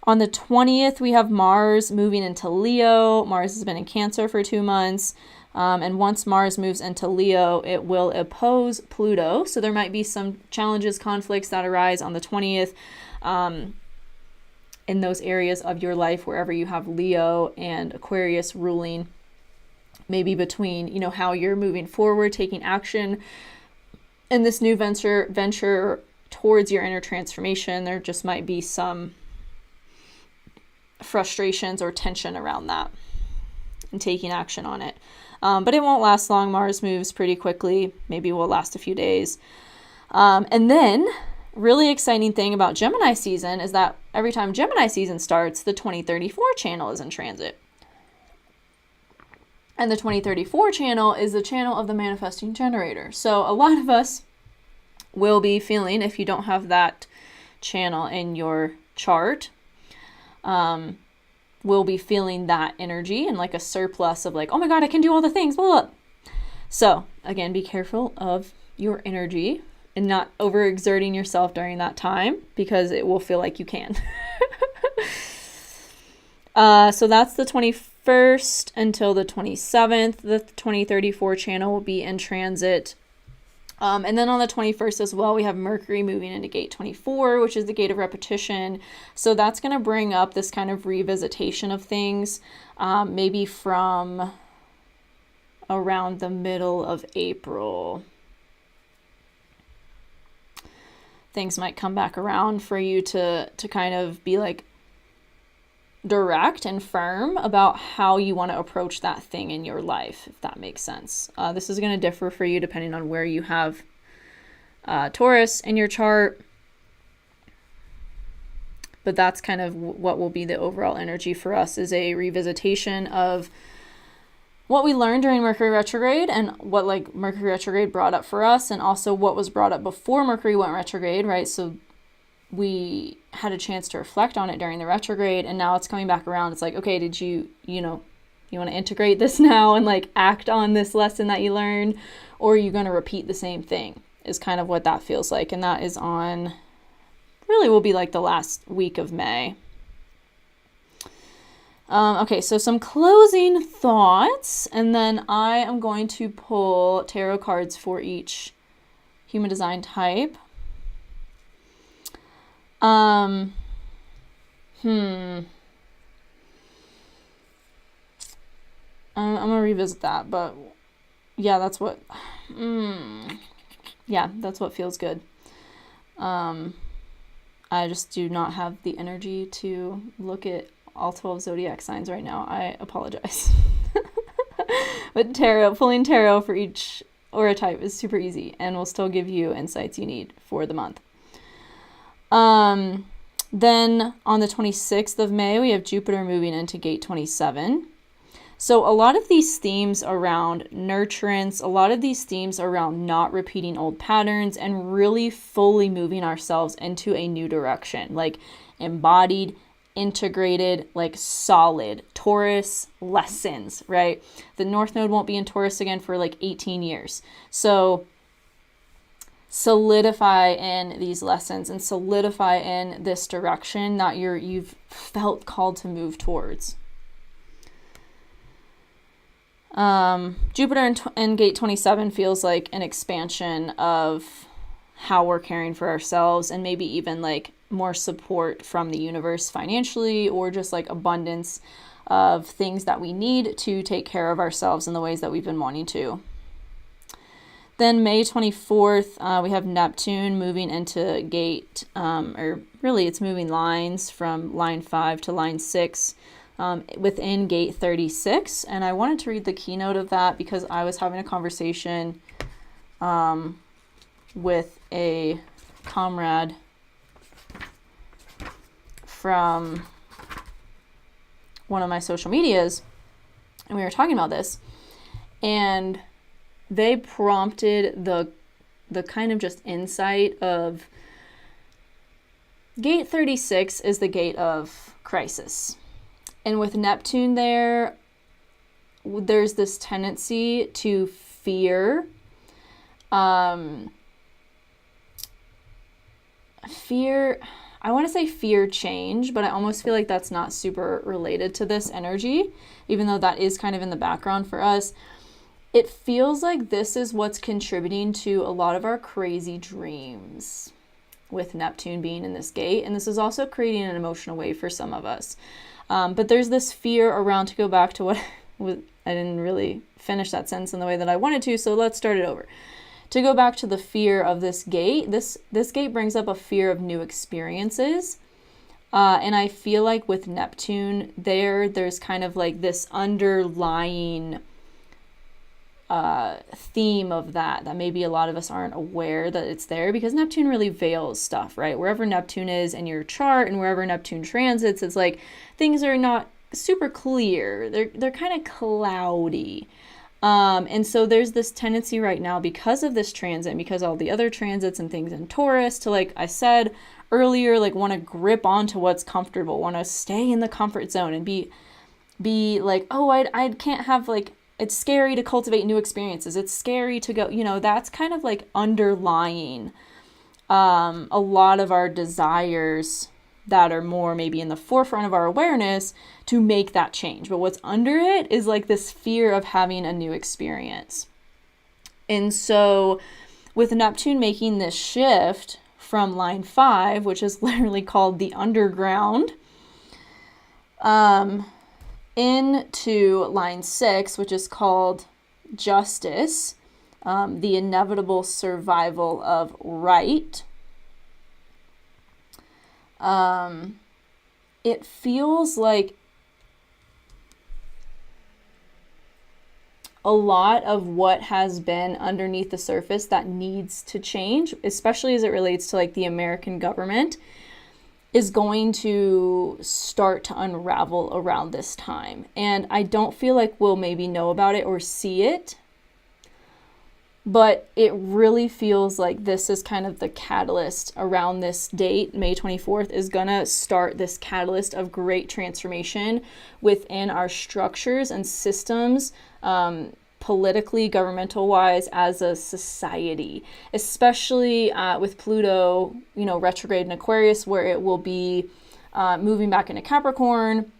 On the 20th, we have Mars moving into Leo. Mars has been in Cancer for 2 months. And once Mars moves into Leo, it will oppose Pluto. So there might be some challenges, conflicts that arise on the 20th in those areas of your life wherever you have Leo and Aquarius ruling. Maybe between, how you're moving forward, taking action in this new venture towards your inner transformation. There just might be some frustrations or tension around that and taking action on it. But it won't last long. Mars moves pretty quickly. Maybe will last a few days. And then really exciting thing about Gemini season is that every time Gemini season starts, the 2034 channel is in transit. And the 2034 channel is the channel of the manifesting generator. So a lot of us will be feeling, if you don't have that channel in your chart, will be feeling that energy and like a surplus of like, oh my God, I can do all the things, blah, blah. So again, be careful of your energy and not overexerting yourself during that time, because it will feel like you can. So that's the 21st until the 27th. The 2034 channel will be in transit. And then on the 21st as well, we have Mercury moving into gate 24, which is the gate of repetition. So that's going to bring up this kind of revisitation of things, maybe from around the middle of April. things might come back around for you to kind of be like direct and firm about how you want to approach that thing in your life, if that makes sense. This is going to differ for you depending on where you have Taurus in your chart. But that's kind of what will be the overall energy for us, is a revisitation of what we learned during Mercury retrograde and what like Mercury retrograde brought up for us, and also what was brought up before Mercury went retrograde, right? So we had a chance to reflect on it during the retrograde, and now it's coming back around. It's like, okay, did you want to integrate this now and like act on this lesson that you learned, or are you going to repeat the same thing, is kind of what that feels like. And that is on, really will be like the last week of May. Okay, so some closing thoughts, and then I am going to pull tarot cards for each human design type. I'm gonna revisit that, but yeah, that's what feels good. I just do not have the energy to look at all 12 zodiac signs right now. I apologize. But pulling tarot for each aura type is super easy and will still give you insights you need for the month. Then on the 26th of May, we have Jupiter moving into gate 27. So a lot of these themes around nurturance, a lot of these themes around not repeating old patterns and really fully moving ourselves into a new direction, like embodied, integrated, like solid Taurus lessons, right? The North Node won't be in Taurus again for like 18 years. So solidify in these lessons and solidify in this direction that you've felt called to move towards. Jupiter in gate 27 feels like an expansion of how we're caring for ourselves, and maybe even like more support from the universe financially, or just like abundance of things that we need to take care of ourselves in the ways that we've been wanting to. Then May 24th, we have Neptune moving into gate, or really it's moving lines from line 5 to line 6. Within gate 36, and I wanted to read the keynote of that because I was having a conversation with a comrade from one of my social medias, and we were talking about this, and they prompted the kind of just insight of gate 36 is the gate of crisis. And with Neptune there's this tendency to fear, I want to say fear change, but I almost feel like that's not super related to this energy, even though that is kind of in the background for us. It feels like this is what's contributing to a lot of our crazy dreams with Neptune being in this gate. And this is also creating an emotional wave for some of us. But there's this fear around, to go back to what I didn't really finish that sentence in the way that I wanted to, so let's start it over. To go back to the fear of this gate, this gate brings up a fear of new experiences. And I feel like with Neptune there's kind of like this underlying theme of that maybe a lot of us aren't aware that it's there, because Neptune really veils stuff, right? Wherever Neptune is in your chart and wherever Neptune transits, it's like things are not super clear. They're kind of cloudy. And so there's this tendency right now, because of this transit and because all the other transits and things in Taurus, to, like I said earlier, like want to grip onto what's comfortable, want to stay in the comfort zone and be like, oh, I can't have, like, it's scary to cultivate new experiences. It's scary to go, that's kind of like underlying a lot of our desires that are more maybe in the forefront of our awareness to make that change. But what's under it is like this fear of having a new experience. And so with Neptune making this shift from line 5, which is literally called the underground, into line 6, which is called justice, the inevitable survival of right. It feels like a lot of what has been underneath the surface that needs to change, especially as it relates to like the American government, is going to start to unravel around this time. And I don't feel like we'll maybe know about it or see it, but it really feels like this is kind of the catalyst around this date. May 24th is gonna start this catalyst of great transformation within our structures and systems, politically, governmental wise, as a society, especially with Pluto, retrograde in Aquarius, where it will be moving back into Capricorn,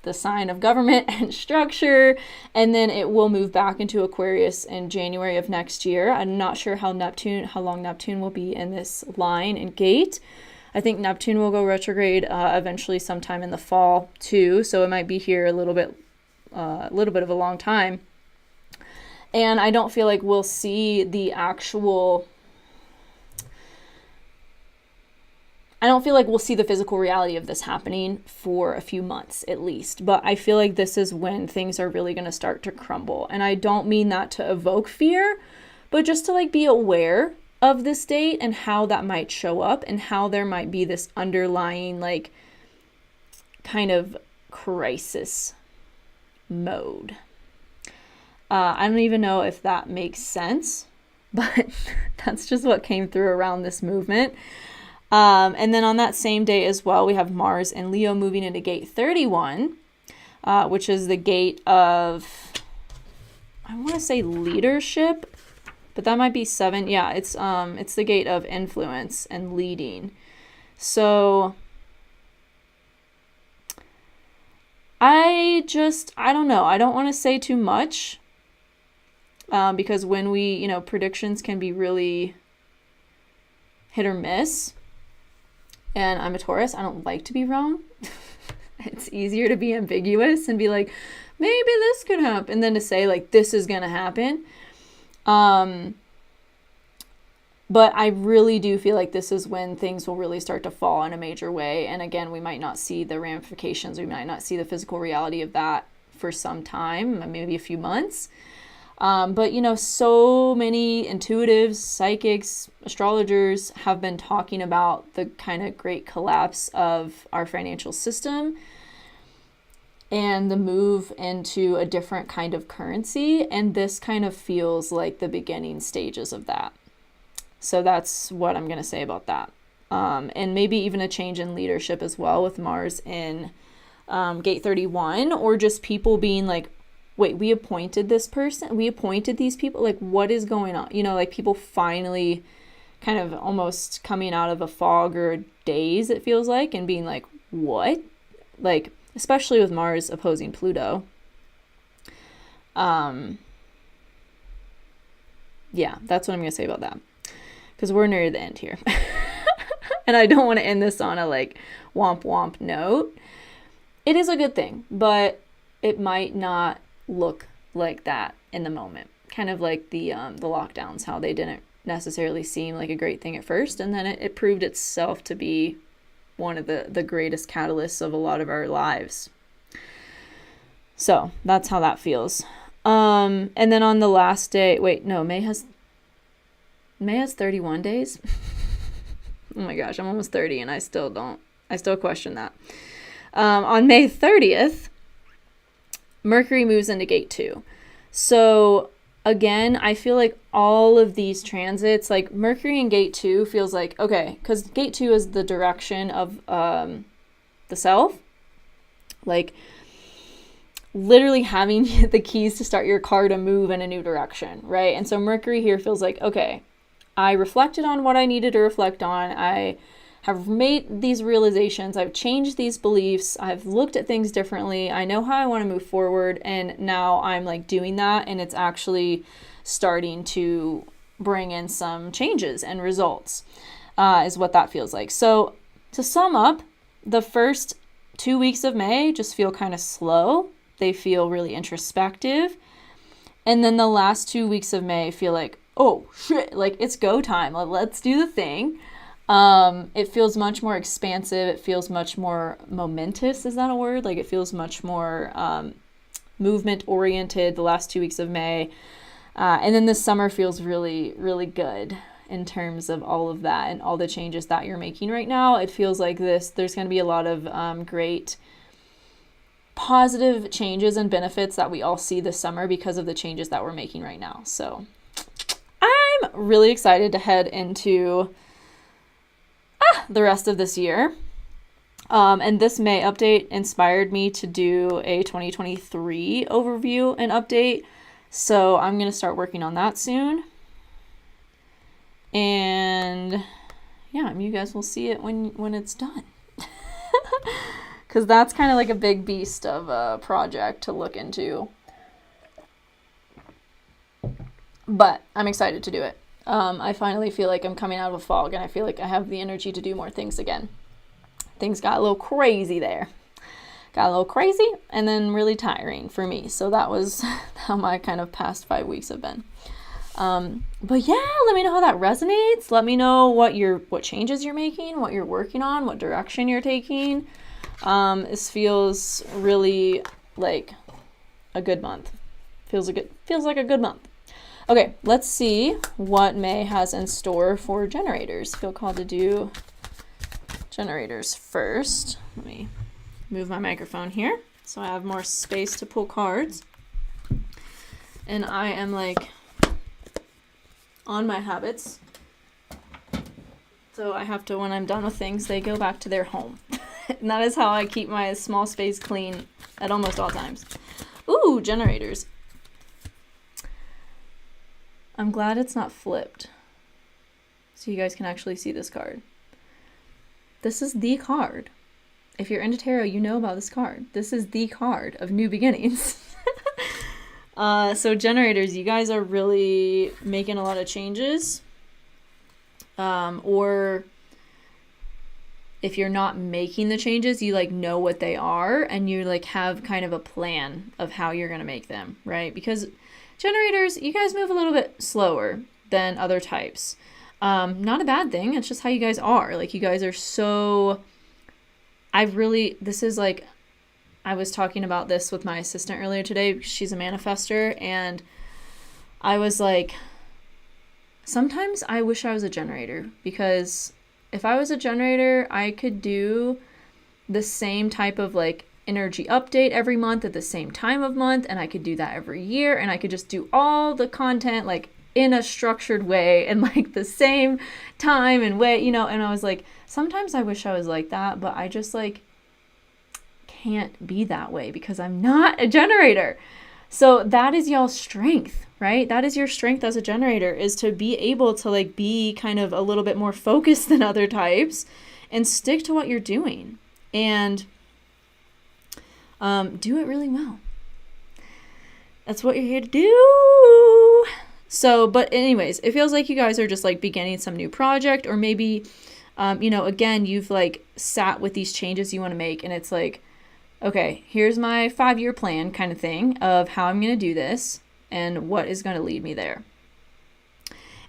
the sign of government and structure, and then it will move back into Aquarius in January of next year. I'm not sure how long Neptune will be in this line and gate. I think Neptune will go retrograde eventually sometime in the fall too, so it might be here a little bit of a long time. And I don't feel like we'll see the physical reality of this happening for a few months at least. But I feel like this is when things are really going to start to crumble. And I don't mean that to evoke fear, but just to like be aware of this date and how that might show up and how there might be this underlying like kind of crisis mode. I don't even know if that makes sense, but that's just what came through around this movement. And then on that same day as well, we have Mars and Leo moving into gate 31, which is the gate of, I want to say leadership, but that might be 7. Yeah, it's the gate of influence and leading. So I don't know. I don't want to say too much. Because when we, predictions can be really hit or miss. And I'm a Taurus. I don't like to be wrong. It's easier to be ambiguous and be like, maybe this could happen, than to say like, this is going to happen. But I really do feel like this is when things will really start to fall in a major way. And again, we might not see the ramifications. We might not see the physical reality of that for some time, maybe a few months. But so many intuitives, psychics, astrologers have been talking about the kind of great collapse of our financial system and the move into a different kind of currency. And this kind of feels like the beginning stages of that. So that's what I'm going to say about that. And maybe even a change in leadership as well with Mars in gate 31, or just people being like, wait, we appointed this person, we appointed these people, like what is going on? Like people finally kind of almost coming out of a fog or a daze, it feels like, and being like, what? Like, especially with Mars opposing Pluto. Yeah, that's what I'm going to say about that. Because we're near the end here. And I don't want to end this on a like womp womp note. It is a good thing, but it might not look like that in the moment. Kind of like the lockdowns, how they didn't necessarily seem like a great thing at first, and then it proved itself to be one of the greatest catalysts of a lot of our lives. So that's how that feels. And then on the last day, May has 31 days. Oh my gosh, I'm almost 30 and I still question that. On May 30th, Mercury moves into gate 2. So again, I feel like all of these transits, like Mercury in gate 2 feels like, okay, because gate 2 is the direction of the self. Like literally having the keys to start your car to move in a new direction, right? And so Mercury here feels like, okay, I reflected on what I needed to reflect on. I have made these realizations. I've changed these beliefs. I've looked at things differently. I know how I want to move forward. And now I'm like doing that. And it's actually starting to bring in some changes and results, is what that feels like. So to sum up, the first 2 weeks of May just feel kind of slow. They feel really introspective. And then the last 2 weeks of May feel like, oh shit, like it's go time. Let's do the thing. It feels much more expansive. It feels much more momentous. Is that a word? Like it feels much more movement oriented the last 2 weeks of May. And then this summer feels really, really good in terms of all of that and all the changes that you're making right now. It feels like there's going to be a lot of great positive changes and benefits that we all see this summer because of the changes that we're making right now. So I'm really excited to head into the rest of this year. And this May update inspired me to do a 2023 overview and update. So I'm going to start working on that soon. And yeah, you guys will see it when it's done. Because that's kind of like a big beast of a project to look into. But I'm excited to do it. I finally feel like I'm coming out of a fog, and I feel like I have the energy to do more things again. Things got a little crazy there. Got a little crazy and then really tiring for me. So that was how my kind of past 5 weeks have been. But yeah, let me know how that resonates. Let me know what changes you're making, what you're working on, what direction you're taking. This feels really like a good month. Feels like a good month. Okay, let's see what May has in store for generators. Feel called to do generators first. Let me move my microphone here so I have more space to pull cards. And I am like on my habits. So I have to, when I'm done with things, they go back to their home. And that is how I keep my small space clean at almost all times. Ooh, generators. I'm glad it's not flipped, so you guys can actually see this card. This is the card. If you're into tarot, you know about this card. This is the card of new beginnings. So generators, you guys are really making a lot of changes. Or if you're not making the changes, you like know what they are and you like have kind of a plan of how you're going to make them, right? Because generators, you guys move a little bit slower than other types. Not a bad thing. It's just how you guys are. Like you guys are so, this is like, I was talking about this with my assistant earlier today. She's a manifestor. And I was like, sometimes I wish I was a generator, because if I was a generator, I could do the same type of like energy update every month at the same time of month, and I could do that every year, and I could just do all the content like in a structured way and like the same time and way, you know. And I was like, sometimes I wish I was like that, but I just like can't be that way because I'm not a generator. So that is y'all's strength, right? That is your strength as a generator, is to be able to like be kind of a little bit more focused than other types and stick to what you're doing and do it really well. That's what you're here to do. So, but anyways, it feels like you guys are just like beginning some new project, or maybe, again, you've like sat with these changes you want to make, and it's like, okay, here's my 5-year plan kind of thing of how I'm going to do this and what is going to lead me there.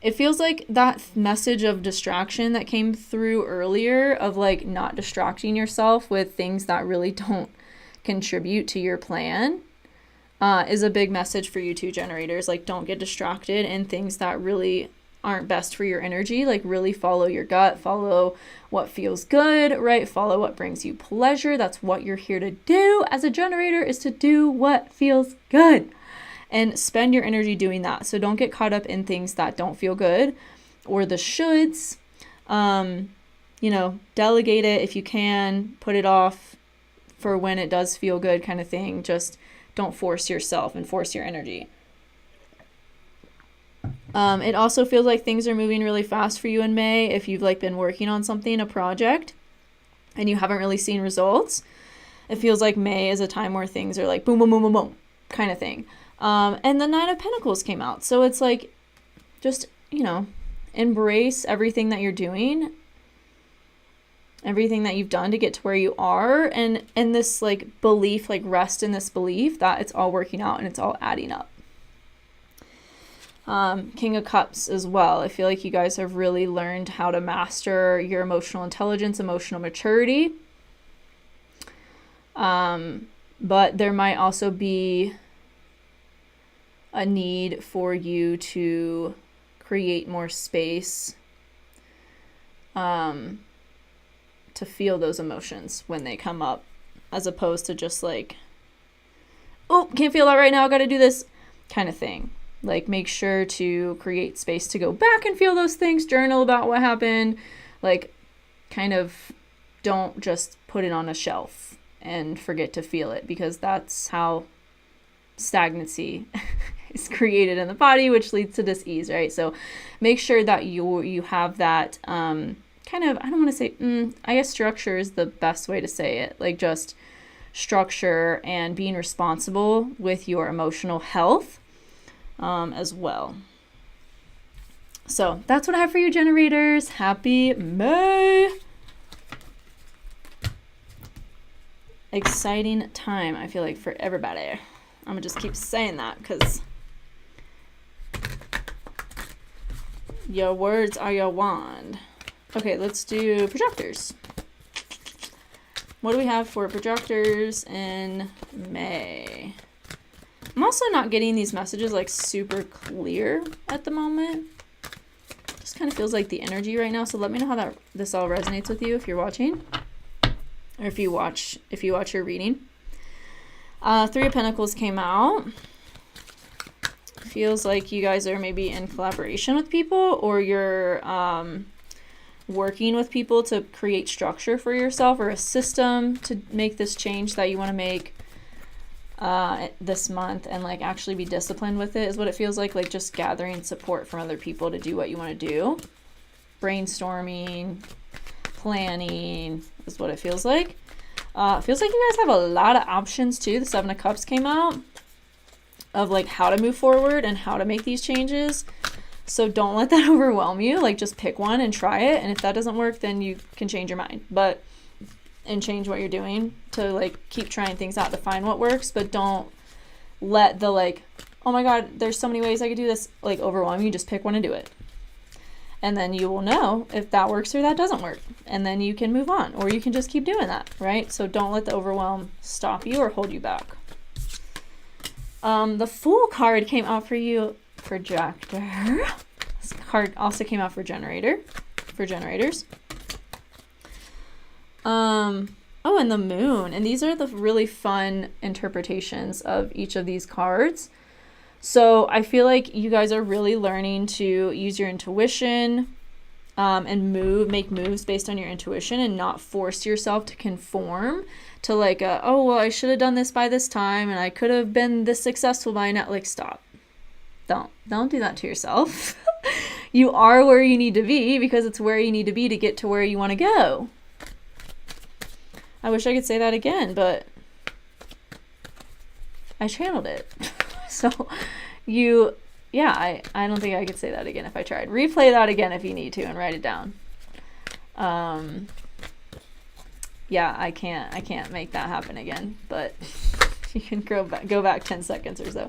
It feels like that message of distraction that came through earlier of like not distracting yourself with things that really don't contribute to your plan is a big message for you too, generators. Like, don't get distracted in things that really aren't best for your energy. Like, really follow your gut, follow what feels good, right? Follow what brings you pleasure. That's what you're here to do as a generator, is to do what feels good and spend your energy doing that. So don't get caught up in things that don't feel good or the shoulds. Delegate it if you can, put it off for when it does feel good kind of thing. Just don't force yourself and force your energy. It also feels like things are moving really fast for you in May. If you've like been working on something, a project, and you haven't really seen results, it feels like May is a time where things are like boom, boom, boom, boom, boom kind of thing. And the 9 of Pentacles came out. So it's like, just, embrace everything that you're doing, everything that you've done to get to where you are, and this like belief, like rest in this belief that it's all working out and it's all adding up. King of Cups as well. I feel like you guys have really learned how to master your emotional intelligence, emotional maturity. But there might also be a need for you to create more space to feel those emotions when they come up, as opposed to just like, oh, can't feel that right now, gotta do this kind of thing. Like, make sure to create space to go back and feel those things, journal about what happened, like, kind of don't just put it on a shelf and forget to feel it, because that's how stagnancy is created in the body, which leads to dis-ease, right? So make sure that you have that kind of, I don't want to say, I guess structure is the best way to say it, like just structure and being responsible with your emotional health as well. So that's what I have for you, generators. Happy May! Exciting time, I feel like, for everybody. I'm gonna just keep saying that because your words are your wand. Okay, let's do projectors. What do we have for projectors in May? I'm also not getting these messages like super clear at the moment. Just kind of feels like the energy right now. So let me know how this all resonates with you if you're watching, or if you watch your reading. 3 of Pentacles came out. Feels like you guys are maybe in collaboration with people, or you're working with people to create structure for yourself, or a system to make this change that you want to make this month, and like actually be disciplined with it, is what it feels like just gathering support from other people to do what you want to do. Brainstorming, planning is what it feels like. Feels like you guys have a lot of options too. The 7 of Cups came out, of like how to move forward and how to make these changes. So don't let that overwhelm you. Like, just pick one and try it, and if that doesn't work, then you can change your mind, and change what you're doing to like keep trying things out to find what works. But don't let the like, oh my god, there's so many ways I could do this, like, overwhelm you. Just pick one and do it, and then you will know if that works or that doesn't work, and then you can move on, or you can just keep doing that, right? So don't let the overwhelm stop you or hold you back. The Fool card came out for you, projector. This card also came out for generators. Oh, and the Moon. And these are the really fun interpretations of each of these cards. So I feel like you guys are really learning to use your intuition, and make moves based on your intuition, and not force yourself to conform to like oh, well, I should have done this by this time, and I could have been this successful by now. Like, stop. Don't do that to yourself. You are where you need to be because it's where you need to be to get to where you want to go. I wish I could say that again, but I channeled it. So I don't think I could say that again if I tried. Replay that again if you need to and write it down. Yeah, I can't make that happen again, but you can go back 10 seconds or so.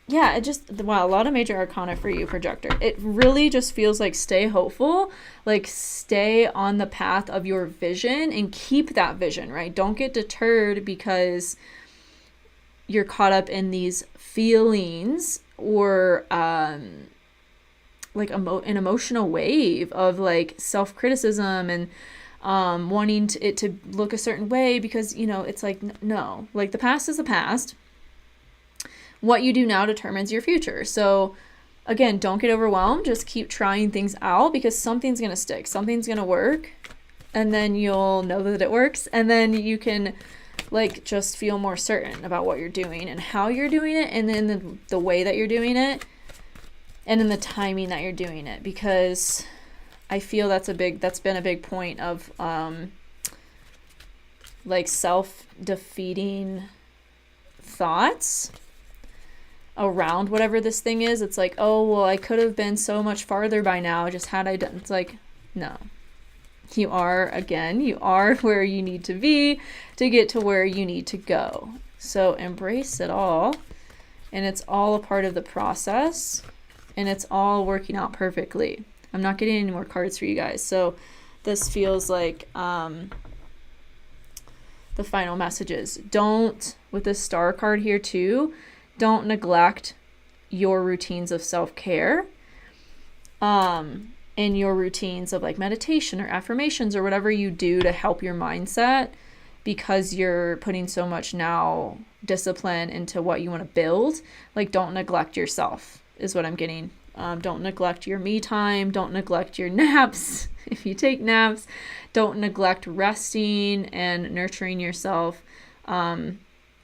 Yeah, wow, a lot of major arcana for you, projector. It really just feels like stay hopeful, like stay on the path of your vision and keep that vision, right? Don't get deterred because you're caught up in these feelings, or like an emotional wave of like self-criticism and wanting it to look a certain way, because it's like, no, like the past is the past. What you do now determines your future. So again, don't get overwhelmed. Just keep trying things out, because something's going to stick. Something's going to work. And then you'll know that it works. And then you can like just feel more certain about what you're doing and how you're doing it, and then the way that you're doing it, and in the timing that you're doing it. Because I feel that's been a big point of like self-defeating thoughts around whatever this thing is. It's like, oh, well, I could have been so much farther by now, just had I done. It's like, no, you are where you need to be to get to where you need to go. So embrace it all and it's all a part of the process, and it's all working out perfectly. I'm not getting any more cards for you guys, so this feels like the final messages. Don't, with this star card here too, don't neglect your routines of self-care, in your routines of like meditation or affirmations or whatever you do to help your mindset, because you're putting so much now discipline into what you want to build. Like, don't neglect yourself is what I'm getting. Don't neglect your me time. Don't neglect your naps. If you take naps, don't neglect resting and nurturing yourself,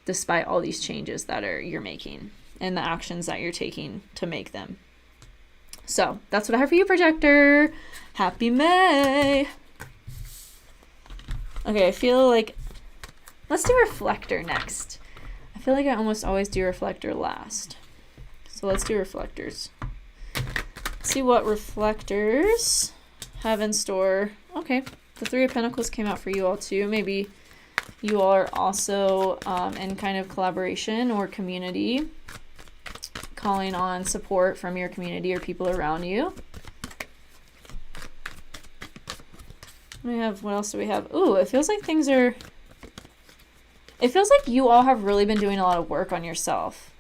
despite all these changes that you're making and the actions that you're taking to make them. So that's what I have for you, projector. Happy May. Okay, I feel like, let's do reflector next. I feel like I almost always do reflector last. So let's do reflectors. Let's see what reflectors have in store. Okay, the Three of Pentacles came out for you all too. Maybe you all are also in kind of collaboration or community, calling on support from your community or people around you. We have, what else do we have? Ooh, it feels like it feels like you all have really been doing a lot of work on yourself.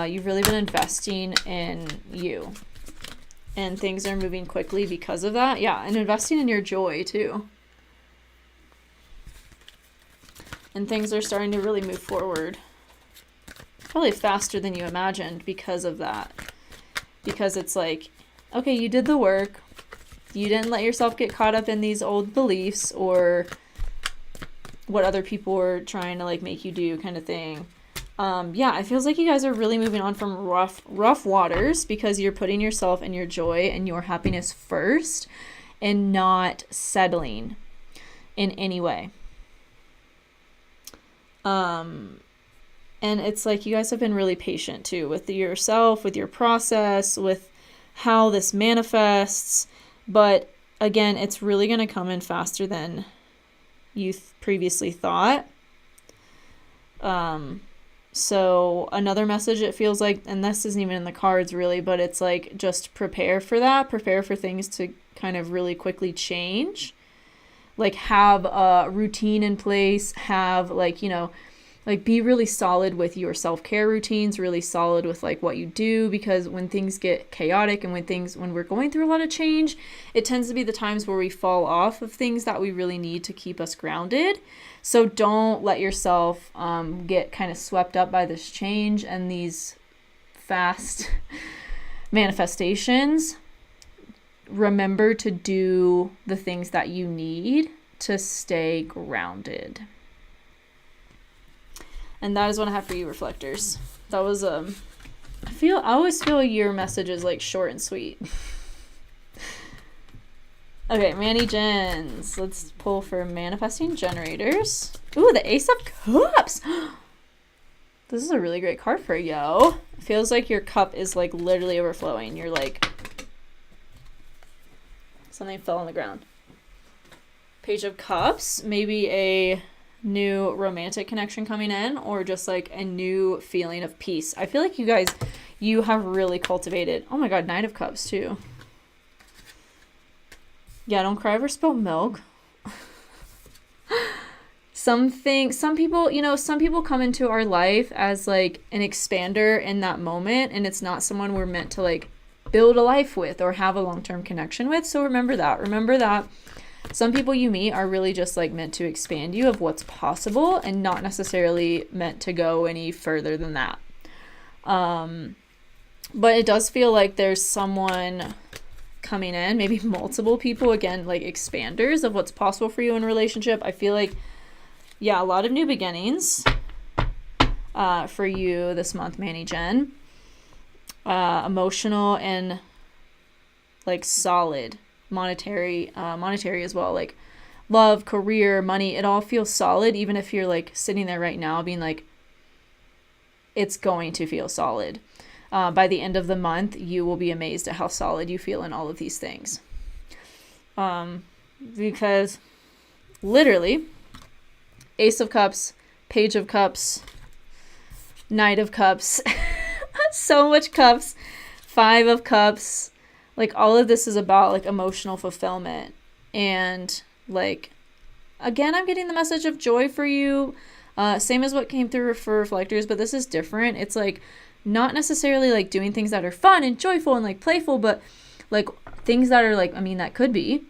You've really been investing in you, and things are moving quickly because of that. Yeah, and investing in your joy too. And things are starting to really move forward. Probably faster than you imagined because of that. Because it's like, okay, you did the work. You didn't let yourself get caught up in these old beliefs or what other people were trying to like make you do, kind of thing. Yeah, it feels like you guys are really moving on from rough waters, because you're putting yourself and your joy and your happiness first and not settling in any way. And it's like you guys have been really patient too with yourself, with your process, with how this manifests. But again, it's really going to come in faster than you previously thought. So another message, it feels like, and this isn't even in the cards really, but it's like, just prepare for that. Prepare for things to kind of really quickly change. Like, have a routine in place, have like, like be really solid with your self-care routines, really solid with like what you do, because when things get chaotic and when we're going through a lot of change, it tends to be the times where we fall off of things that we really need to keep us grounded. So don't let yourself get kind of swept up by this change and these fast manifestations. Remember to do the things that you need to stay grounded. And that is what I have for you, reflectors. That was I always feel your message is like short and sweet. Okay, Manny Gens. Let's pull for manifesting generators. Ooh, the Ace of Cups. This is a really great card for yo. It feels like your cup is like literally overflowing. You're like, something fell on the ground. Page of Cups. Maybe a new romantic connection coming in, or just like a new feeling of peace. I feel like you have really cultivated. Oh my god, Knight of Cups too. Yeah, don't cry over spilled milk. Some people come into our life as like an expander in that moment, and it's not someone we're meant to like build a life with or have a long-term connection with. So remember that some people you meet are really just like meant to expand you of what's possible, and not necessarily meant to go any further than that. But it does feel like there's someone coming in, maybe multiple people, again, like expanders of what's possible for you in a relationship. I feel like, yeah, a lot of new beginnings for you this month, Manny Jen. Emotional and like solid. Monetary as well, like love, career, money, it all feels solid, even if you're like sitting there right now being like, it's going to feel solid. By the end of the month, you will be amazed at how solid you feel in all of these things. Because literally, Ace of Cups, Page of Cups, Knight of Cups, so much cups, 5 of Cups. Like, all of this is about, like, emotional fulfillment. And, like, again, I'm getting the message of joy for you. Same as what came through for Reflectors, but this is different. It's, like, not necessarily, like, doing things that are fun and joyful and, like, playful, but, like, things that are, like, I mean, that could be,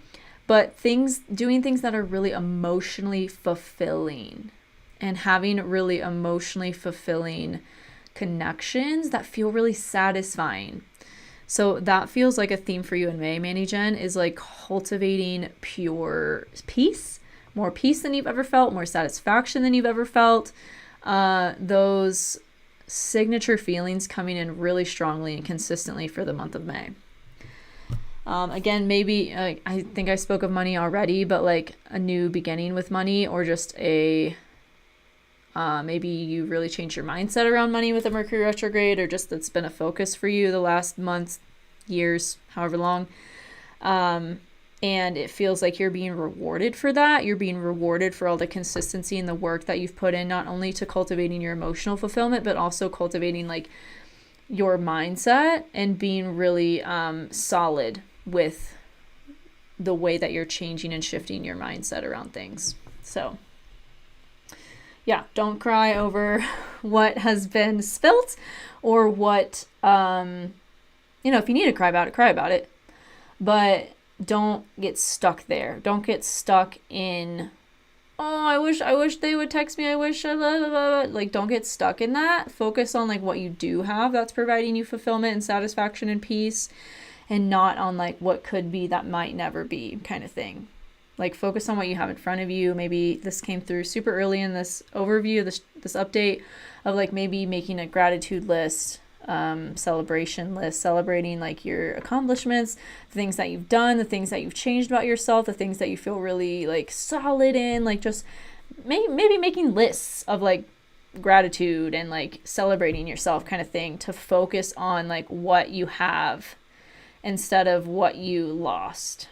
but doing things that are really emotionally fulfilling and having really emotionally fulfilling connections that feel really satisfying. So that feels like a theme for you in May, Manny Jen, is like cultivating pure peace, more peace than you've ever felt, more satisfaction than you've ever felt. Those signature feelings coming in really strongly and consistently for the month of May. Again, maybe I think I spoke of money already, but like a new beginning with money, or just maybe you really changed your mindset around money with a Mercury retrograde, or just that's been a focus for you the last months, years, however long. And it feels like you're being rewarded for that. You're being rewarded for all the consistency and the work that you've put in, not only to cultivating your emotional fulfillment, but also cultivating like your mindset and being really solid with the way that you're changing and shifting your mindset around things. So yeah, don't cry over what has been spilt, or what, if you need to cry about it, but don't get stuck there. Don't get stuck in, oh, I wish they would text me. I wish, blah, blah, blah. Like, don't get stuck in that. Focus on like what you do have that's providing you fulfillment and satisfaction and peace, and not on like what could be that might never be kind of thing. Like, focus on what you have in front of you. Maybe this came through super early in this overview, this update of like maybe making a gratitude list, celebration list, celebrating like your accomplishments, the things that you've done, the things that you've changed about yourself, the things that you feel really like solid in, like just maybe making lists of like gratitude and like celebrating yourself kind of thing, to focus on like what you have instead of what you lost.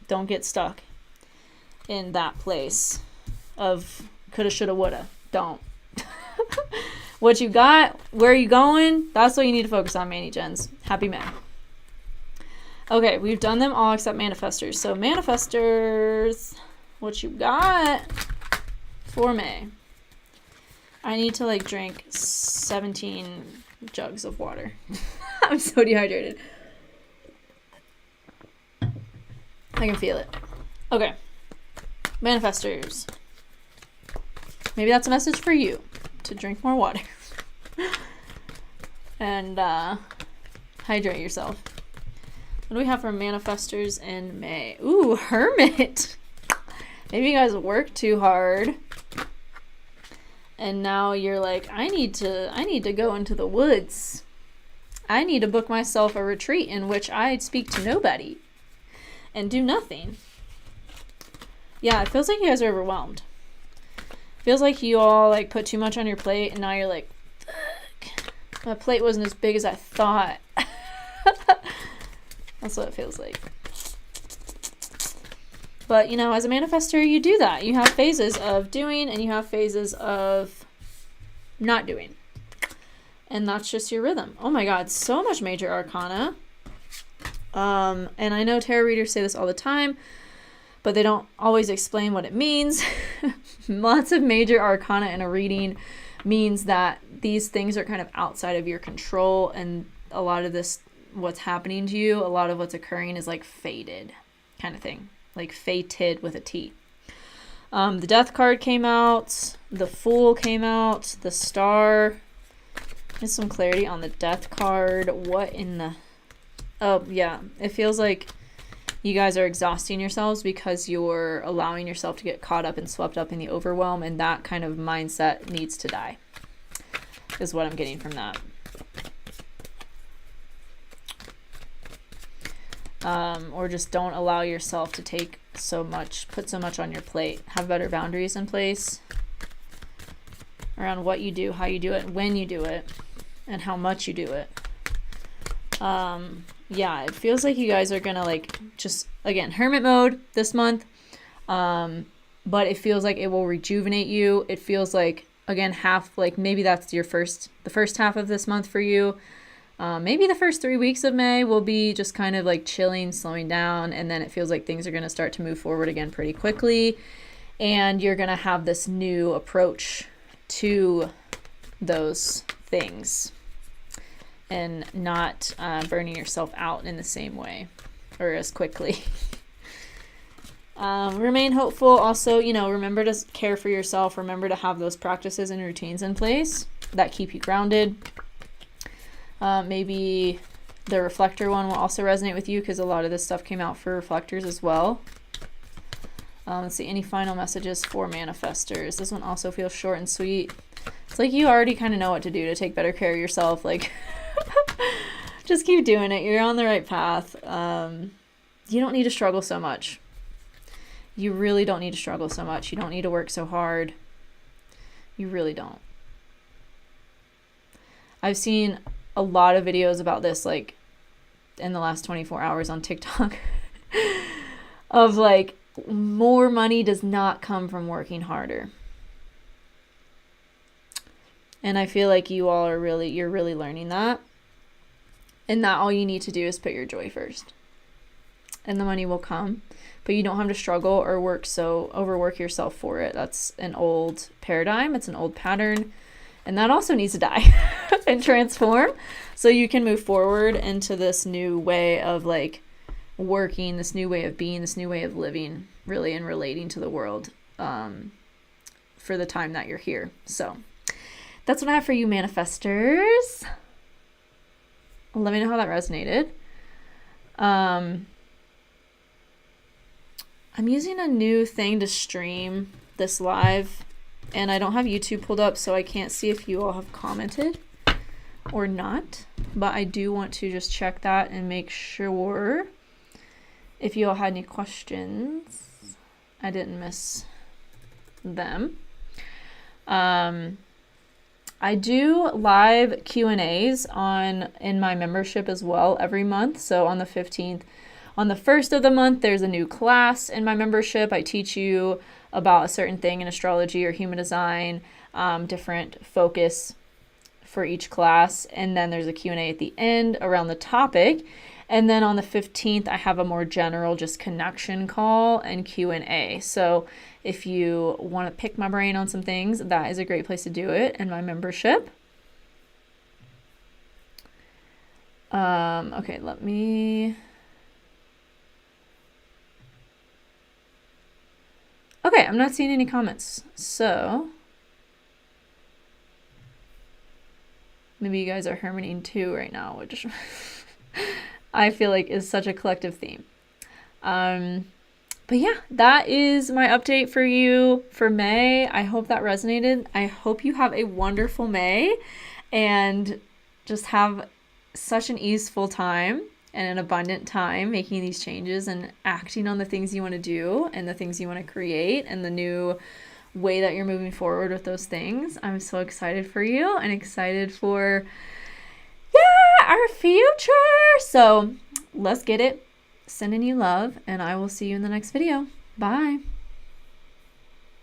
Don't get stuck in that place of coulda, shoulda, woulda. Don't. What you got, where are you going, that's what you need to focus on, Manny Gens. Happy May. Okay, we've done them all except Manifestors. So Manifestors, what you got for May? I need to like drink 17 jugs of water. I'm so dehydrated. I can feel it. Okay. Manifestors. Maybe that's a message for you, to drink more water and hydrate yourself. What do we have for Manifestors in May? Ooh, Hermit. Maybe you guys work too hard and now you're like, I need to go into the woods. I need to book myself a retreat in which I speak to nobody and do nothing. Yeah, it feels like you guys are overwhelmed. Feels like you all like put too much on your plate, and now you're like, fuck, my plate wasn't as big as I thought. That's what it feels like. But as a manifestor, you do that. You have phases of doing and you have phases of not doing. And that's just your rhythm. Oh my God, so much major arcana. And I know tarot readers say this all the time, but they don't always explain what it means. Lots of major arcana in a reading means that these things are kind of outside of your control, and a lot of this, what's happening to you, a lot of what's occurring is like fated kind of thing, like fated with a T. The Death card came out, the Fool came out, the Star. Get some clarity on the Death card. What in the... Oh, yeah. It feels like you guys are exhausting yourselves because you're allowing yourself to get caught up and swept up in the overwhelm, and that kind of mindset needs to die, is what I'm getting from that. Or just don't allow yourself to put so much on your plate. Have better boundaries in place around what you do, how you do it, when you do it, and how much you do it. Yeah, it feels like you guys are gonna like just, again, hermit mode this month. But it feels like it will rejuvenate you. It feels like again, half, like maybe that's the first half of this month for you. Maybe the first 3 weeks of May will be just kind of like chilling, slowing down, and then it feels like things are going to start to move forward again pretty quickly. And you're going to have this new approach to those things and not burning yourself out in the same way or as quickly. Remain hopeful. Also, remember to care for yourself. Remember to have those practices and routines in place that keep you grounded. Maybe the reflector one will also resonate with you because a lot of this stuff came out for reflectors as well. Let's see, any final messages for manifestors? This one also feels short and sweet. It's like you already kind of know what to do to take better care of yourself. Like, just keep doing it. You're on the right path. You don't need to struggle so much. You really don't need to struggle so much. You don't need to work so hard. You really don't. I've seen a lot of videos about this, like, in the last 24 hours on TikTok of, like, more money does not come from working harder. And I feel like you all are you're really learning that. And that all you need to do is put your joy first. And the money will come. But you don't have to struggle or overwork yourself for it. That's an old paradigm. It's an old pattern. And that also needs to die and transform so you can move forward into this new way of like working, this new way of being, this new way of living, really, and relating to the world for the time that you're here. So that's what I have for you, manifestors. Let me know how that resonated. I'm using a new thing to stream this live, and I don't have YouTube pulled up, so I can't see if you all have commented or not, but I do want to just check that and make sure if you all had any questions, I didn't miss them. I do live Q&As in my membership as well every month. So on the 15th, on the 1st of the month, there's a new class in my membership. I teach you about a certain thing in astrology or human design, different focus for each class. And then there's a Q&A at the end around the topic. And then on the 15th, I have a more general just connection call and Q&A. So if you want to pick my brain on some things, that is a great place to do it in my membership. Okay, let me... Okay, I'm not seeing any comments, so maybe you guys are hermiting too right now, which I feel like is such a collective theme. But yeah, that is my update for you for May. I hope that resonated. I hope you have a wonderful May and just have such an easeful time and an abundant time making these changes and acting on the things you want to do and the things you want to create and the new way that you're moving forward with those things. I'm so excited for you and excited for our future. So let's get it. Sending you love, and I will see you in the next video. Bye.